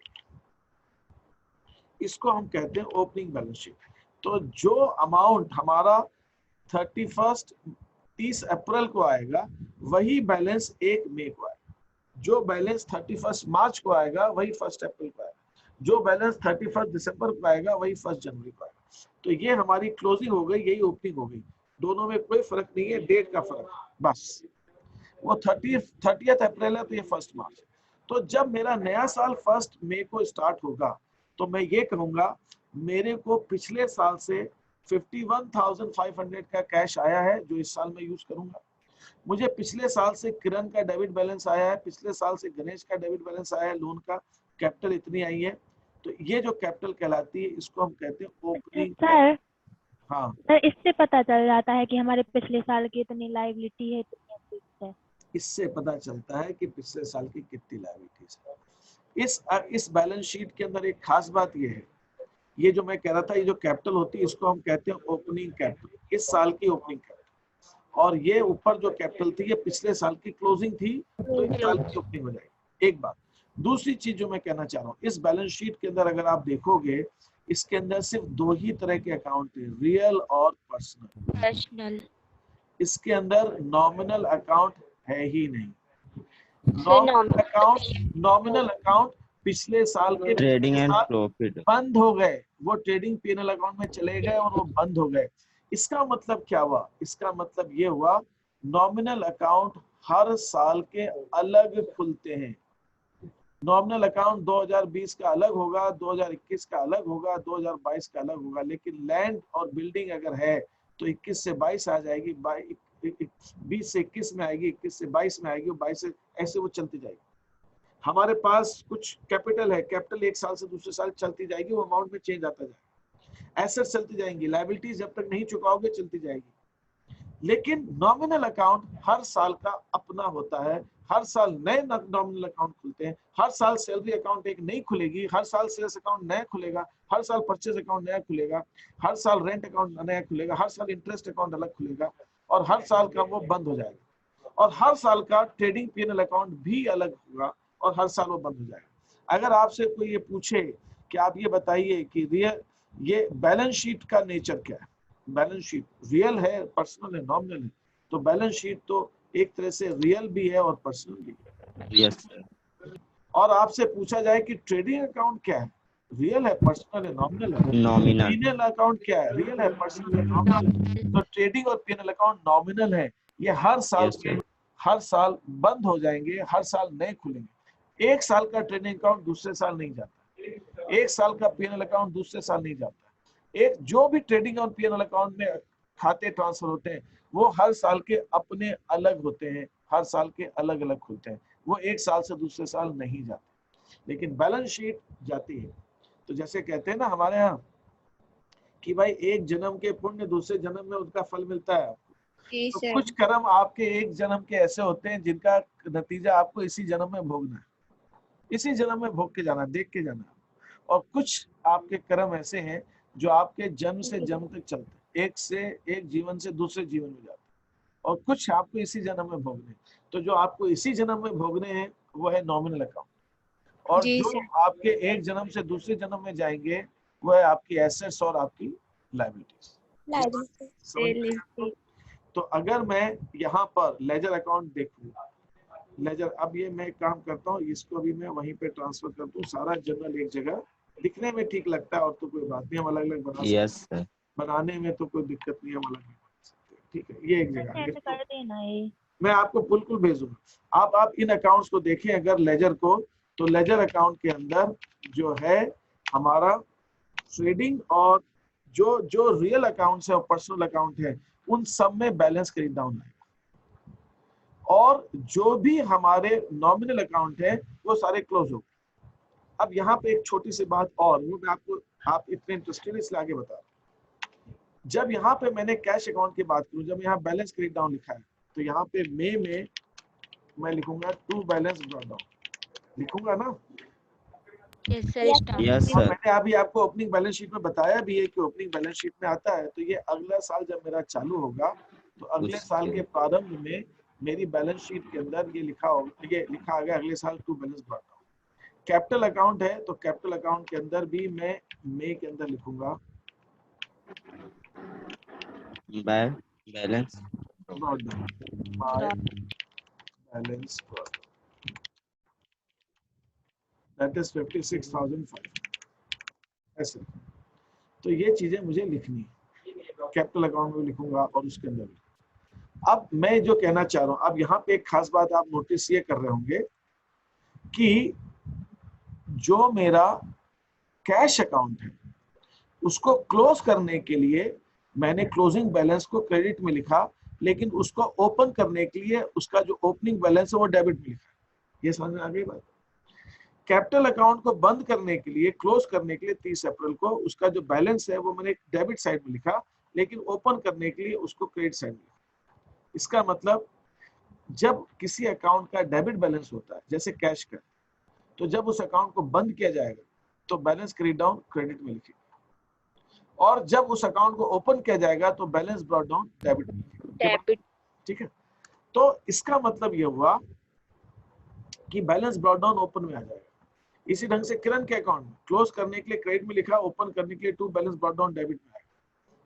इसको हम कहते हैं ओपनिंग बैलेंस शीट। तो जो अमाउंट हमारा 31 30 अप्रैल को आएगा वही बैलेंस 1 मई को आएगा। जो बैलेंस 31 मार्च को आएगा वही 1 अप्रैल को आएगा। जो बैलेंस 31 दिसंबर को आएगा वही 1 जनवरी को आएगा। तो ये हमारी क्लोजिंग हो गई, यही ओपनिंग हो गई। दोनों में कोई फर्क नहीं है, डेट का फर्क बस। वो 30 अप्रैल है तो ये 1 मार्च। तो जब मेरा नया साल 1 मई को स्टार्ट होगा तो मैं ये कहूंगा मेरे को पिछले साल से 51,500 का कैश आया है जो इस साल में यूज करूंगा। मुझे पिछले साल से किरण का डेबिट बैलेंस आया है, पिछले साल से गणेश का डेबिट बैलेंस आया है, लोन का कैपिटल इतनी आई है। तो ये जो कैपिटल कहलाती है इसको हम कहते हैं ओपनिंग। सर हाँ सर, इससे पता चल जाता है कि हमारे पिछले साल की इतनी लायबिलिटी है, इतनी assets है। इससे पता चलता है कि पिछले साल की कितनी लायबिलिटीज है। इस बैलेंस शीट के अंदर एक खास बात ये है, ये जो मैं कह रहा था, ये जो कैपिटल होती है इसको हम कहते हैं ओपनिंग कैपिटल, इस साल की ओपनिंग कैपिटल। और ये ऊपर जो कैपिटल थी ये पिछले साल की क्लोजिंग थी, तो इस साल की ओपनिंग हो जाएगी। एक बात। दूसरी चीज जो मैं कहना चाह रहा हूँ, इस बैलेंस शीट के अंदर अगर आप देखोगे इसके अंदर सिर्फ 2 ही तरह के अकाउंट है, रियल और पर्सनल। इसके अंदर नॉमिनल अकाउंट है ही नहीं। नॉमिनल अकाउंट पिछले साल के ट्रेडिंग एंड प्रॉफिट बंद हो गए, वो ट्रेडिंग पीएनएल अकाउंट में चले गए और वो बंद हो गए। इसका मतलब क्या हुआ? इसका मतलब ये हुआ नॉमिनल अकाउंट हर साल के अलग खुलते हैं। नॉमिनल अकाउंट 2020 का अलग होगा, 2021 का अलग होगा, 2022 का अलग होगा। लेकिन लैंड और बिल्डिंग अगर है तो 21 से 22 आ जाएगी, 20 से 21 में आएगी, 21 से 22 में आएगी, 22 से ऐसे वो चलती जाएगी। हमारे पास कुछ कैपिटल है, कैपिटल एक साल से दूसरे साल चलती जाएगी, वो अमाउंट में चेंज आता जाएगा। एसेट्स चलती जाएंगी, लायबिलिटीज जब तक नहीं चुकाओगे चलती जाएगी। लेकिन नॉमिनल अकाउंट हर साल का अपना होता है, हर साल नए नॉमिनल अकाउंट खुलते हैं, हर साल सैलरी अकाउंट एक नई खुलेगी, हर साल सेल्स अकाउंट नया खुलेगा, हर साल परचेज अकाउंट नया खुलेगा, हर साल रेंट अकाउंट नया खुलेगा, हर साल इंटरेस्ट अकाउंट अलग खुलेगा और हर साल का वो बंद हो जाएगा। और हर साल का ट्रेडिंग पीएनएल अकाउंट भी अलग होगा और हर साल वो बंद हो जाएगा। अगर आपसे कोई ये पूछे कि आप ये बताइए कि ये बैलेंस शीट का नेचर क्या है, बैलेंस शीट रियल है, पर्सनल है, नॉमिनल है, तो बैलेंस शीट तो एक तरह से रियल भी है और पर्सनल भी है। यस। और आपसे पूछा जाए कि ट्रेडिंग अकाउंट क्या है, रियल है, पर्सनल है, नॉमिनल है। नॉमिनल। पीएनएल अकाउंट क्या है, रियल है, पर्सनल है, नॉमिनल है। तो ट्रेडिंग और पीएनएल अकाउंट नॉमिनल है, ये हर साल के हर साल बंद हो जाएंगे, हर साल नए खुलेंगे। एक साल का ट्रेडिंग अकाउंट दूसरे साल नहीं जाता, एक साल का पीएनएल अकाउंट दूसरे साल नहीं जाता। एक जो भी ट्रेडिंग और पीएनएल अकाउंट में खाते ट्रांसफर होते हैं वो हर साल के अपने अलग होते हैं, हर साल के अलग अलग खुलते हैं, वो एक साल से दूसरे साल नहीं जाते। लेकिन बैलेंस शीट जाती है। तो जैसे कहते हैं ना हमारे यहाँ कि भाई एक जन्म के पुण्य दूसरे जन्म में उनका फल मिलता है आपको। तो कुछ कर्म आपके एक जन्म के ऐसे होते हैं जिनका नतीजा आपको इसी जन्म में भोगना है, इसी जन्म में भोग के जाना, देख के जाना। और कुछ आपके कर्म ऐसे हैं जो आपके जन्म से जन्म तक चलते हैं, एक से एक जीवन से दूसरे जीवन में जाते हैं, और कुछ आपको इसी जन्म में भोगने। तो जो आपको इसी जन्म में भोगने हैं वो है नॉमिनल अकाउंट, और जो आपके एक जन्म से दूसरे जन्म में जाएंगे वो है आपकी एसेट्स और आपकी लायबिलिटीज। तो अगर मैं यहाँ पर लेजर अकाउंट देखूँ, लेजर, अब ये मैं काम करता हूँ, इसको अभी मैं वहीं पे ट्रांसफर कर दूँ, सारा जनरल एक जगह, दिखने में ठीक लगता है और तो कोई बात नहीं, हम अलग अलग बना सकते हैं, बनाने में तो कोई दिक्कत नहीं, हम अलग अलग बना सकते हैं। ठीक है, ये एक जगह मैं आपको बिल्कुल भेजूंगा। आप इन अकाउंट्स को देखें अगर लेजर को, तो लेजर अकाउंट के अंदर जो है हमारा ट्रेडिंग और जो रियल अकाउंट्स है और पर्सनल अकाउंट है उन सब में बैलेंस करीब डाउन आएगा, और जो भी हमारे नॉमिनल अकाउंट है वो सारे क्लोज हो गए। अब यहाँ पे एक छोटी सी बात और, वो मैं आपको, आप इतने इंटरेस्टेड इसलिए आगे बता रहा हूँ। जब यहाँ पे मैंने कैश अकाउंट की बात करूँ, जब यहाँ बैलेंस क्रेडिट डाउन लिखा है तो यहाँ पे मई में मैं लिखूंगा टू बैलेंस ब्रॉट डाउन, लिखूंगा ना? Yes sir. मैंने अभी आपको ओपनिंग बैलेंस शीट में बताया भी है कि ओपनिंग बैलेंस शीट में आता है। तो ये अगला साल जब मेरा चालू होगा तो अगले साल के प्रारंभ में मेरी बैलेंस शीट के अंदर ये लिखा होगा, ये लिखा आ गया अगले साल to balance brought down. Capital account है तो कैपिटल अकाउंट के अंदर भी मैं मई के अंदर लिखूंगा balance brought down by balance brought down, that is 56,500 ऐसे। तो ये चीजें मुझे लिखनी है, कैपिटल अकाउंट में लिखूंगा और उसके अंदर। अब मैं जो कहना चाह रहा हूं, अब यहाँ पे एक खास बात आप नोटिस ये कर रहे होंगे कि जो मेरा कैश अकाउंट है उसको क्लोज करने के लिए मैंने क्लोजिंग बैलेंस को क्रेडिट में लिखा, लेकिन उसको ओपन करने के लिए उसका जो ओपनिंग बैलेंस है वो डेबिट में लिखा। ये समझ में आ गई बात? कैपिटल अकाउंट को बंद करने के लिए, क्लोज करने के लिए 30 अप्रैल को उसका जो बैलेंस है वो मैंने डेबिट साइड में लिखा, लेकिन ओपन करने के लिए उसको क्रेडिट साइड में लिखा। इसका मतलब जब किसी अकाउंट का डेबिट बैलेंस होता है जैसे कैश का, तो जब उस अकाउंट को बंद किया जाएगा तो बैलेंस क्रेडिट डाउन क्रेडिट में लिखेगा, और जब उस अकाउंट को ओपन किया जाएगा तो बैलेंस ब्रॉट डाउन डेबिट में लिखेगा। ठीक है, तो इसका मतलब ये हुआ कि बैलेंस ब्रॉट डाउन ओपन में आ जाएगा। इसी ढंग से किरण के अकाउंट में क्लोज करने के लिए क्रेडिट में लिखा, ओपन करने के लिए to balance brought down debit में आएगा।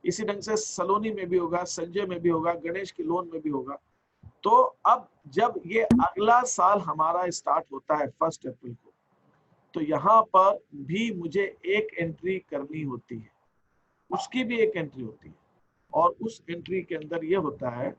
इसी ढंग से सलोनी में भी होगा, संजय में भी होगा, गणेश की लोन में भी होगा। तो अब जब ये अगला साल हमारा स्टार्ट होता है 1 अप्रैल को, तो यहाँ पर भी मुझे एक एंट्री करनी होती है, उसकी भी एक एंट्री होती है, और उस एंट्री के अंदर ये होता है,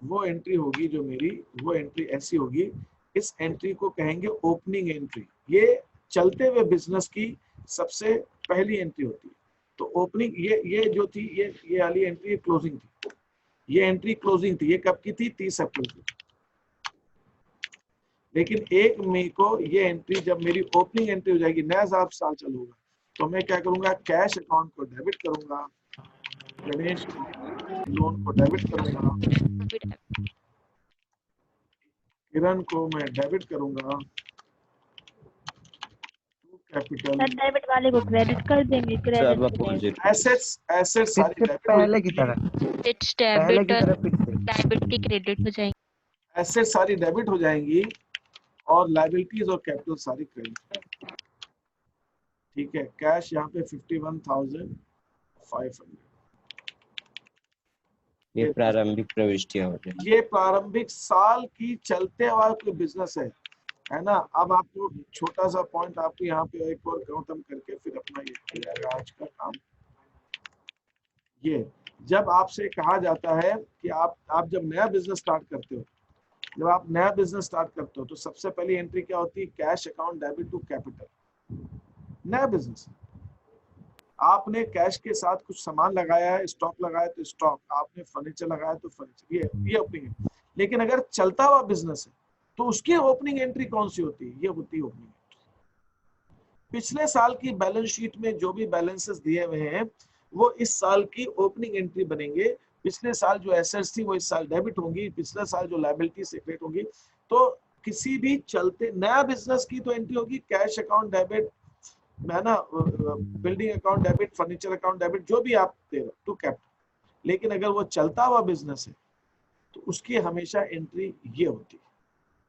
वो एंट्री होगी जो मेरी, वो एंट्री ऐसी होगी, इस एंट्री को कहेंगे ओपनिंग एंट्री। ये चलते हुए बिजनेस की सबसे पहली एंट्री होती है। तो ओपनिंग ये जो थी, ये वाली एंट्री क्लोजिंग थी, ये एंट्री क्लोजिंग थी। ये कब की थी? 30 अप्रैल की। लेकिन 1 मई को ये एंट्री जब मेरी ओपनिंग एंट्री हो जाएगी, नया साल चालू होगा, तो मैं क्या करूंगा, कैश अकाउंट को डेबिट करूंगा, गणेश लोन को डेबिट करूंगा, किरण को मैं डेबिट करूंगा, कैपिटल डेबिट वाले को क्रेडिट कर देंगे, क्रेडिट एसेट्स सारी पहले की तरह डेबिट की क्रेडिट हो जाएंगी, एसेट सारी डेबिट हो जाएंगी और लायबिलिटीज और कैपिटल सारी क्रेडिट। ठीक है, कैश यहाँ पे 51,500। ये प्रारंभिक प्रविष्टियां होती हैं। ये प्रारंभिक साल की चलते हुए बिजनेस है ना। अब आपको छोटा सा पॉइंट आपको यहाँ पे एक और खत्म करके फिर अपना ये हो जाएगा आज का काम। ये जब आपसे कहा जाता है कि आप जब नया बिजनेस स्टार्ट करते हो, जब आप नया बिजनेस स्टार्ट करते हो तो सबसे पहली एंट्री क्या होती है? Cash account debit to capital. नया बिजनेस, आपने कैश के साथ कुछ सामान लगाया है, स्टॉक लगाया तो स्टॉक, आपने फर्नीचर लगाया तो फर्नीचर, ये ओपनिंग है। लेकिन अगर चलता हुआ बिजनेस है तो उसकी ओपनिंग एंट्री कौन सी होती है? ये होती है ओपनिंग एंट्री। पिछले साल की बैलेंस शीट में जो भी बैलेंसेस दिए हुए हैं वो इस साल की ओपनिंग एंट्री बनेंगे। पिछले साल जो एसेट्स थी वो इस साल डेबिट होंगी, पिछले साल जो लायबिलिटी से क्रेडिट होंगी। तो किसी भी चलते नया बिजनेस की तो एंट्री होगी कैश अकाउंट डेबिट, है ना, building account debit, furniture account debit, जो भी आप दे रहे टू कैपिटल। लेकिन अगर वो चलता हुआ बिजनेस है तो उसकी हमेशा एंट्री ये होती है,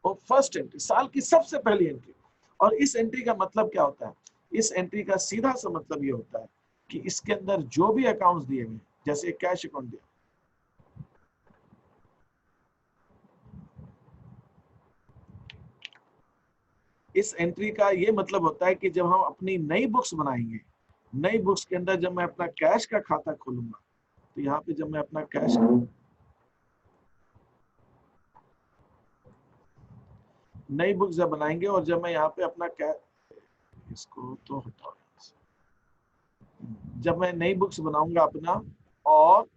और फर्स्ट एंट्री, साल की सबसे पहली एंट्री। और इस एंट्री का मतलब क्या होता है? इस एंट्री का सीधा सा मतलब ये होता है कि इसके अंदर जो भी अकाउंट्स दिए हुए, जैसे कैश अकाउंट दिया, इस एंट्री का ये मतलब होता है कि जब हम अपनी नई बुक्स बनाएंगे, नई बुक्स के अंदर जब मैं अपना कैश का खाता खोलूंगा, तो यहाँ पे जब मैं अपना कैश, नई बुक्स जब बनाएंगे और जब मैं यहाँ पे अपना कैश, इसको तो हटाओ, जब मैं नई बुक्स बनाऊंगा अपना और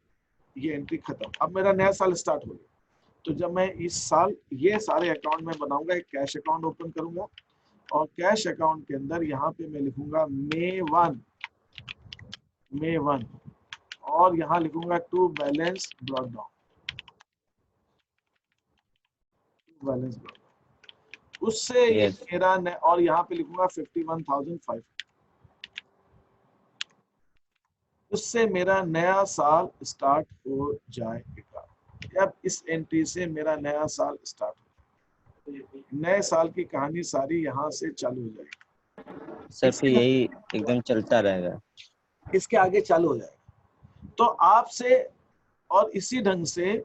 ये एंट्री खत्म, अब मेरा नया साल स्टार्ट हो गया। तो जब मैं इस साल ये सारे अकाउंट में बनाऊंगा, एक कैश अकाउंट ओपन करूंगा और कैश अकाउंट के अंदर यहाँ पे मैं लिखूंगा May 1 और यहाँ लिखूंगा टू बैलेंस ब्रॉट डाउन, उससे मेरा और यहाँ पे लिखूंगा 51,500, उससे मेरा नया साल स्टार्ट हो जाएगा। अब इस एंट्री से मेरा नया साल स्टार्ट हो, नए साल की कहानी सारी यहाँ से चालू हो जाएगी। सर फिर यही एकदम चलता रहेगा, इसके आगे चालू हो जाएगा। तो आपसे और इसी ढंग से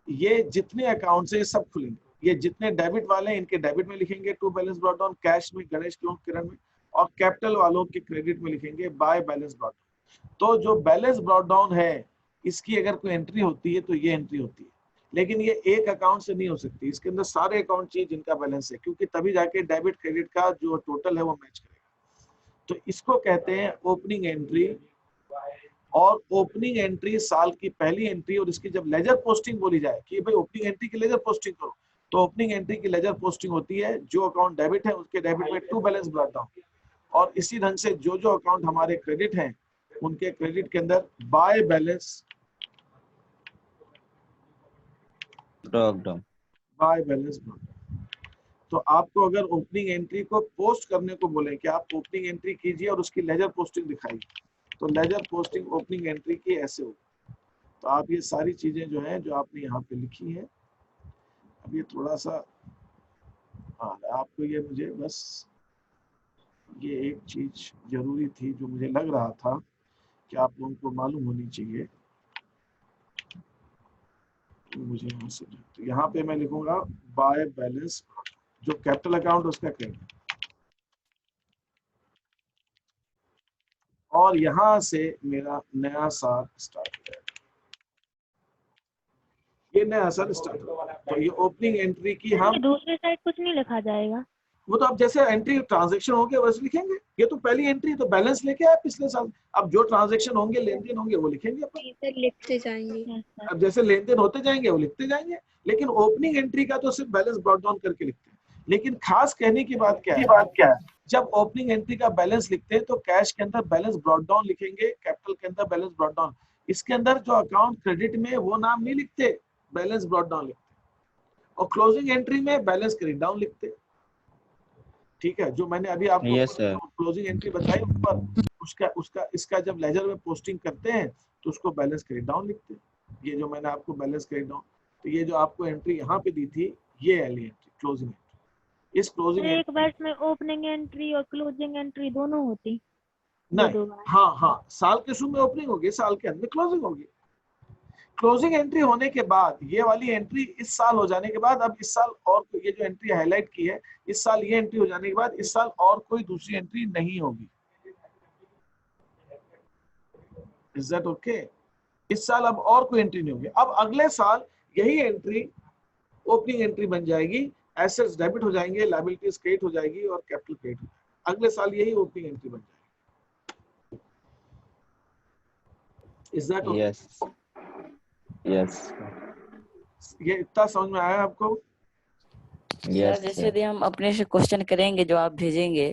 ये जितने अकाउंट है सब खुलेंगे। ये जितने डेबिट वाले हैं इनके डेबिट में लिखेंगे to balance brought down, cash में गणेश क्लोन किरण में, और कैपिटल वालों के क्रेडिट में लिखेंगे बाय बैलेंस ब्रॉट डाउन। तो जो बैलेंस ब्रॉट डाउन है इसकी अगर कोई एंट्री होती है तो ये एंट्री होती है, लेकिन ये एक अकाउंट से नहीं हो सकती, इसके अंदर सारे अकाउंट चाहिए जिनका बैलेंस है, क्योंकि तभी जाके डेबिट क्रेडिट का जो टोटल है वो मैच करेगा। तो इसको कहते हैं ओपनिंग एंट्री। और ओपनिंग एंट्री साल की पहली एंट्री, और इसकी जब लेजर पोस्टिंग बोली जाए कि भाई ओपनिंग एंट्री की लेजर पोस्टिंग करो, तो ओपनिंग एंट्री की लेजर पोस्टिंग होती है जो अकाउंट डेबिट है उसके डेबिट में टू बैलेंस ब्रॉट डाउन, और इसी ढंग से जो जो अकाउंट हमारे क्रेडिट हैं उनके क्रेडिट के अंदर by balance brought down, by balance brought down. तो आपको अगर ओपनिंग एंट्री को पोस्ट करने को बोले कि आप ओपनिंग एंट्री कीजिए और उसकी लेजर पोस्टिंग दिखाइए, तो लेजर पोस्टिंग ओपनिंग एंट्री की ऐसे होगी। तो आप ये सारी चीजें जो हैं जो आपने यहाँ पे लिखी हैं, अब ये थोड़ा सा आपको ये मुझे बस ये एक चीज जरूरी थी जो मुझे लग रहा था कि आप लोगों को मालूम होनी चाहिए, तो मुझे यहाँ से तो यहाँ पे मैं लिखूंगा बाय बैलेंस, जो कैपिटल अकाउंट उसका क्रेडिट, और यहां से मेरा नया साल स्टार्ट हो जाएगा। ये नया साल स्टार्ट होगा, तो ये ओपनिंग एंट्री की हम दूसरे साइड कुछ नहीं लिखा जाएगा। वो तो अब जैसे एंट्री ट्रांजैक्शन होंगे वैसे लिखेंगे। ये तो पहली एंट्री, तो बैलेंस लेके आए पिछले साल, अब जो ट्रांजैक्शन होंगे लेन देन होंगे वो लिखेंगे अपन, सर लिखते जाएंगे। अब जैसे लेन देन होते जाएंगे वो लिखते जाएंगे। लेकिन ओपनिंग एंट्री का तो सिर्फ बैलेंस ब्रॉट डाउन करके लिखते हैं। लेकिन खास कहने की बात क्या है, जब ओपनिंग एंट्री का बैलेंस लिखते हैं तो कैश के अंदर बैलेंस ब्रॉट डाउन लिखेंगे, कैपिटल के अंदर बैलेंस ब्रॉट डाउन, इसके अंदर जो अकाउंट क्रेडिट में वो नाम नहीं लिखते, बैलेंस ब्रॉट डाउन लिखते, और क्लोजिंग एंट्री में बैलेंस क्रेडिट डाउन लिखते। ठीक है, जो मैंने अभी आपको क्लोजिंग एंट्री बताई ऊपर, उसका इसका जब लेजर में पोस्टिंग करते हैं तो उसको बैलेंस क्रेडिट डाउन लिखते हैं। ये जो मैंने आपको बैलेंस क्रेडिट डाउन, तो ये जो आपको एंट्री यहाँ पे दी थी ये वाली एंट्री क्लोजिंग एंट्री। इस क्लोजिंग एक वर्ष में ओपनिंग एंट्री और क्लोजिंग एंट्री दोनों होती नहीं, हाँ, साल के शुरू में ओपनिंग होगी, साल के अंत में क्लोजिंग होगी। क्लोजिंग एंट्री होने के बाद ये वाली एंट्री इस साल हो जाने के बाद, अब इस साल और ये जो एंट्री हाईलाइट की है, इस साल ये एंट्री हो जाने के बाद इस साल और कोई दूसरी एंट्री नहीं होगी। Is that okay? इस साल अब और कोई एंट्री नहीं होगी। अब अगले साल यही एंट्री ओपनिंग एंट्री बन जाएगी, एसेट्स डेबिट हो जाएंगे, लायबिलिटीज क्रेडिट हो जाएगी और कैपिटल क्रेडिट हो जाएगा। अगले साल यही ओपनिंग एंट्री बन जाएगी। Is that okay? यस, ये इतना समझ में आया आपको? सर जैसे यदि हम अपने से क्वेश्चन करेंगे जो आप भेजेंगे,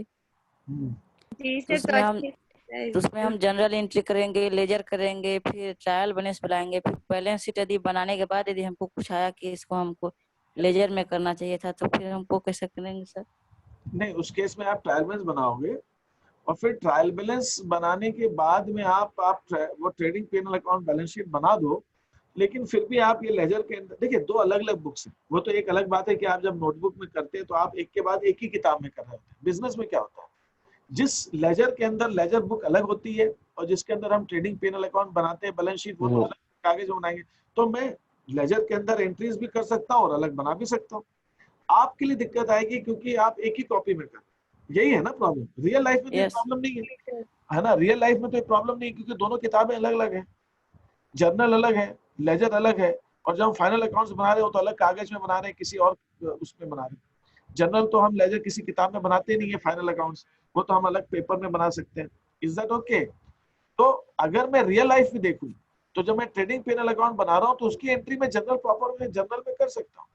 तो उसमें हम जनरल एंट्री करेंगे, लेजर करेंगे, फिर ट्रायल बैलेंस बनाएंगे, फिर बैलेंस शीट यदि बनाने के बाद यदि हमको कुछ आया कि इसको हमको लेजर में करना चाहिए था, तो फिर हमको कैसे करेंगे सर? नहीं, उस केस में आप ट्रायल बैलेंस बनाओगे और फिर ट्रायल बैलेंस बनाने के बाद में आप वो trading PNL account balance sheet बना दो। लेकिन फिर भी आप ये लेजर के अंदर देखिए, दो अलग अलग बुक्स हैं। वो तो एक अलग बात है कि आप जब नोटबुक में करते हैं तो आप एक के बाद एक ही किताब में कर रहे होते हैं। बिजनेस में क्या होता है, जिस लेजर के अंदर लेजर बुक अलग होती है और जिसके अंदर हम ट्रेडिंग पेनल अकाउंट बनाते हैं, बैलेंस शीट, वो तो अलग कागज बनाएंगे। तो मैं लेजर के अंदर एंट्रीज भी कर सकता हूँ और अलग बना भी सकता हूँ। आपके लिए दिक्कत आएगी क्योंकि आप एक ही कॉपी में कर, यही है ना प्रॉब्लम। रियल लाइफ में तो प्रॉब्लम नहीं है ना, रियल लाइफ में तो प्रॉब्लम नहीं, क्योंकि दोनों किताबें अलग अलग है, जर्नल अलग है, लेजर अलग है, और जब हम फाइनल अकाउंट्स बना रहे हो तो अलग कागज में बना रहे हैं, किसी और उसमें बना रहे हैं। जर्नल तो हम लेजर किसी किताब में बनाते नहीं है, फाइनल अकाउंट्स वो तो हम अलग पेपर में बना सकते हैं। Is that okay? तो अगर मैं रियल लाइफ में देखूं तो जब मैं ट्रेडिंग पेनल अकाउंट बना रहा हूं तो उसकी एंट्री में जनरल प्रॉपर में जनरल में कर सकता हूँ।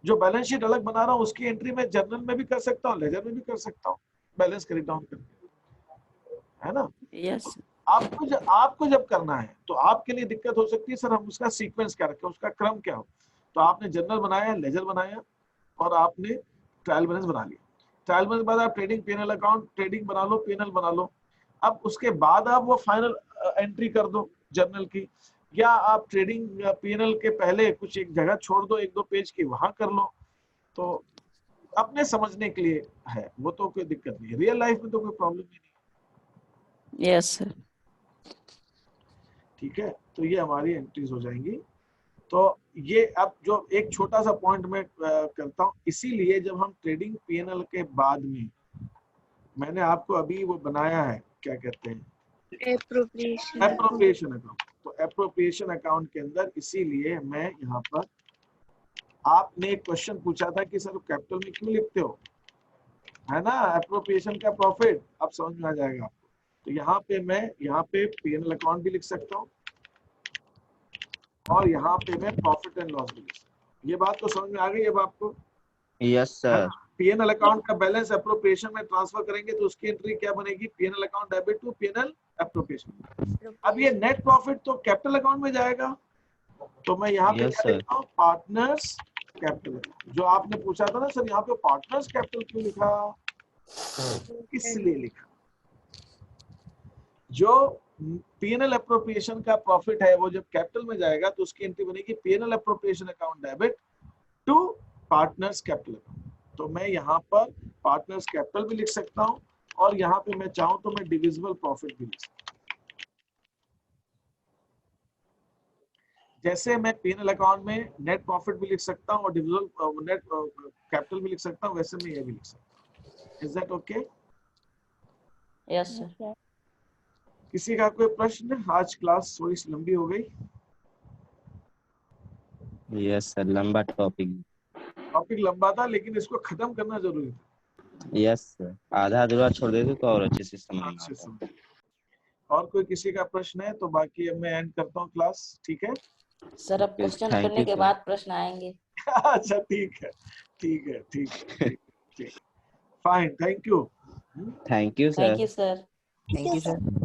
जो बैलेंस शीट अलग बना रहा हूँ उसकी एंट्री में जनरल में भी कर सकता हूँ, लेजर में भी कर सकता हूँ, बैलेंस क्रेडिट डाउन करके, है ना? यस। आपको जब करना है तो आपके लिए दिक्कत हो सकती है, सर हम उसका सीक्वेंस क्या रखें, उसका क्रम क्या हो। तो आपने जनरल बनाया, लेजर बनाया और आपने ट्रायल बैलेंस बना लिया। ट्रायल बैलेंस बाद आप ट्रेडिंग पेनल अकाउंट ट्रेडिंग बना लो, पेनल बना लो। अब उसके बाद आप वो फाइनल एंट्री कर दो जर्नल की, या आप ट्रेडिंग पेनल के पहले कुछ एक जगह छोड़ दो, एक दो पेज की, वहां कर लो। तो अपने समझने के लिए है, वो तो कोई दिक्कत नहीं है। रियल लाइफ में तो कोई प्रॉब्लम ही नहीं है। Yes sir. ठीक है, तो ये हमारी एंट्रीज हो जाएंगी। तो ये अब जो एक छोटा सा पॉइंट मैं करता हूँ, इसीलिए जब हम ट्रेडिंग पीएनएल के बाद में मैंने आपको अभी वो बनाया है, क्या कहते हैं, एप्रोप्रिएशन अकाउंट। तो एप्रोप्रिएशन अकाउंट के अंदर इसीलिए मैं यहाँ पर, आपने एक क्वेश्चन पूछा था कि सर कैपिटल में क्यों लिखते हो, है ना, एप्रोप्रिएशन का प्रॉफिट, अब समझ में आ जाएगा आपको। तो यहाँ पे मैं यहाँ पे पीएनएल अकाउंट भी लिख सकता हूँ और यहाँ पे मैं प्रॉफिट एंड लॉस भी लिख सकता हूँ। ये बात तो समझ में आ गई अब आपको? Yes sir. पीएनएल अकाउंट का बैलेंस एप्रोप्रिएशन में ट्रांसफर करेंगे तो उसकी एंट्री क्या बनेगी, PNL account debit to PNL appropriation. अब ये नेट प्रॉफिट तो कैपिटल अकाउंट में जाएगा, तो मैं यहाँ पे क्या लिखता हूँ, पार्टनर्स कैपिटल। जो आपने पूछा था ना सर यहाँ पे पार्टनर्स कैपिटल क्यों लिखा, इसलिए लिखा जो पीएनएल एप्रोप्रिएशन का प्रॉफिट है वो जब कैपिटल में जाएगा तो उसकी एंट्री बनेगी PNL appropriation account debit to partners capital account. तो मैं यहाँ पर पार्टनर्स कैपिटल भी लिख सकता हूँ और यहाँ पे मैं चाहूँ तो मैं डिविजिबल प्रॉफिट भी लिख सकता हूँ। जैसे मैं पीएनएल अकाउंट में नेट प्रॉफिट भी लिख सकता हूँ और डिविजिबल नेट कैपिटल भी लिख सकता हूँ, वैसे मैं ये भी लिख सकता हूँ। Is that okay? Yes sir. किसी का कोई प्रश्न? आज क्लास थोड़ी सी लंबी हो गई। यस सर, लंबा टॉपिक लंबा था लेकिन इसको खत्म करना जरूरी था। यस सर, आधा अधूरा छोड़ देते तो और अच्छे से समझ में आता। और कोई किसी का प्रश्न है तो बाकी अब मैं एंड करता हूँ क्लास, ठीक है सर? अब क्वेश्चन करने के बाद प्रश्न आएंगे। अच्छा ठीक है, fine, thank you sir. Thank you sir. Thank you sir.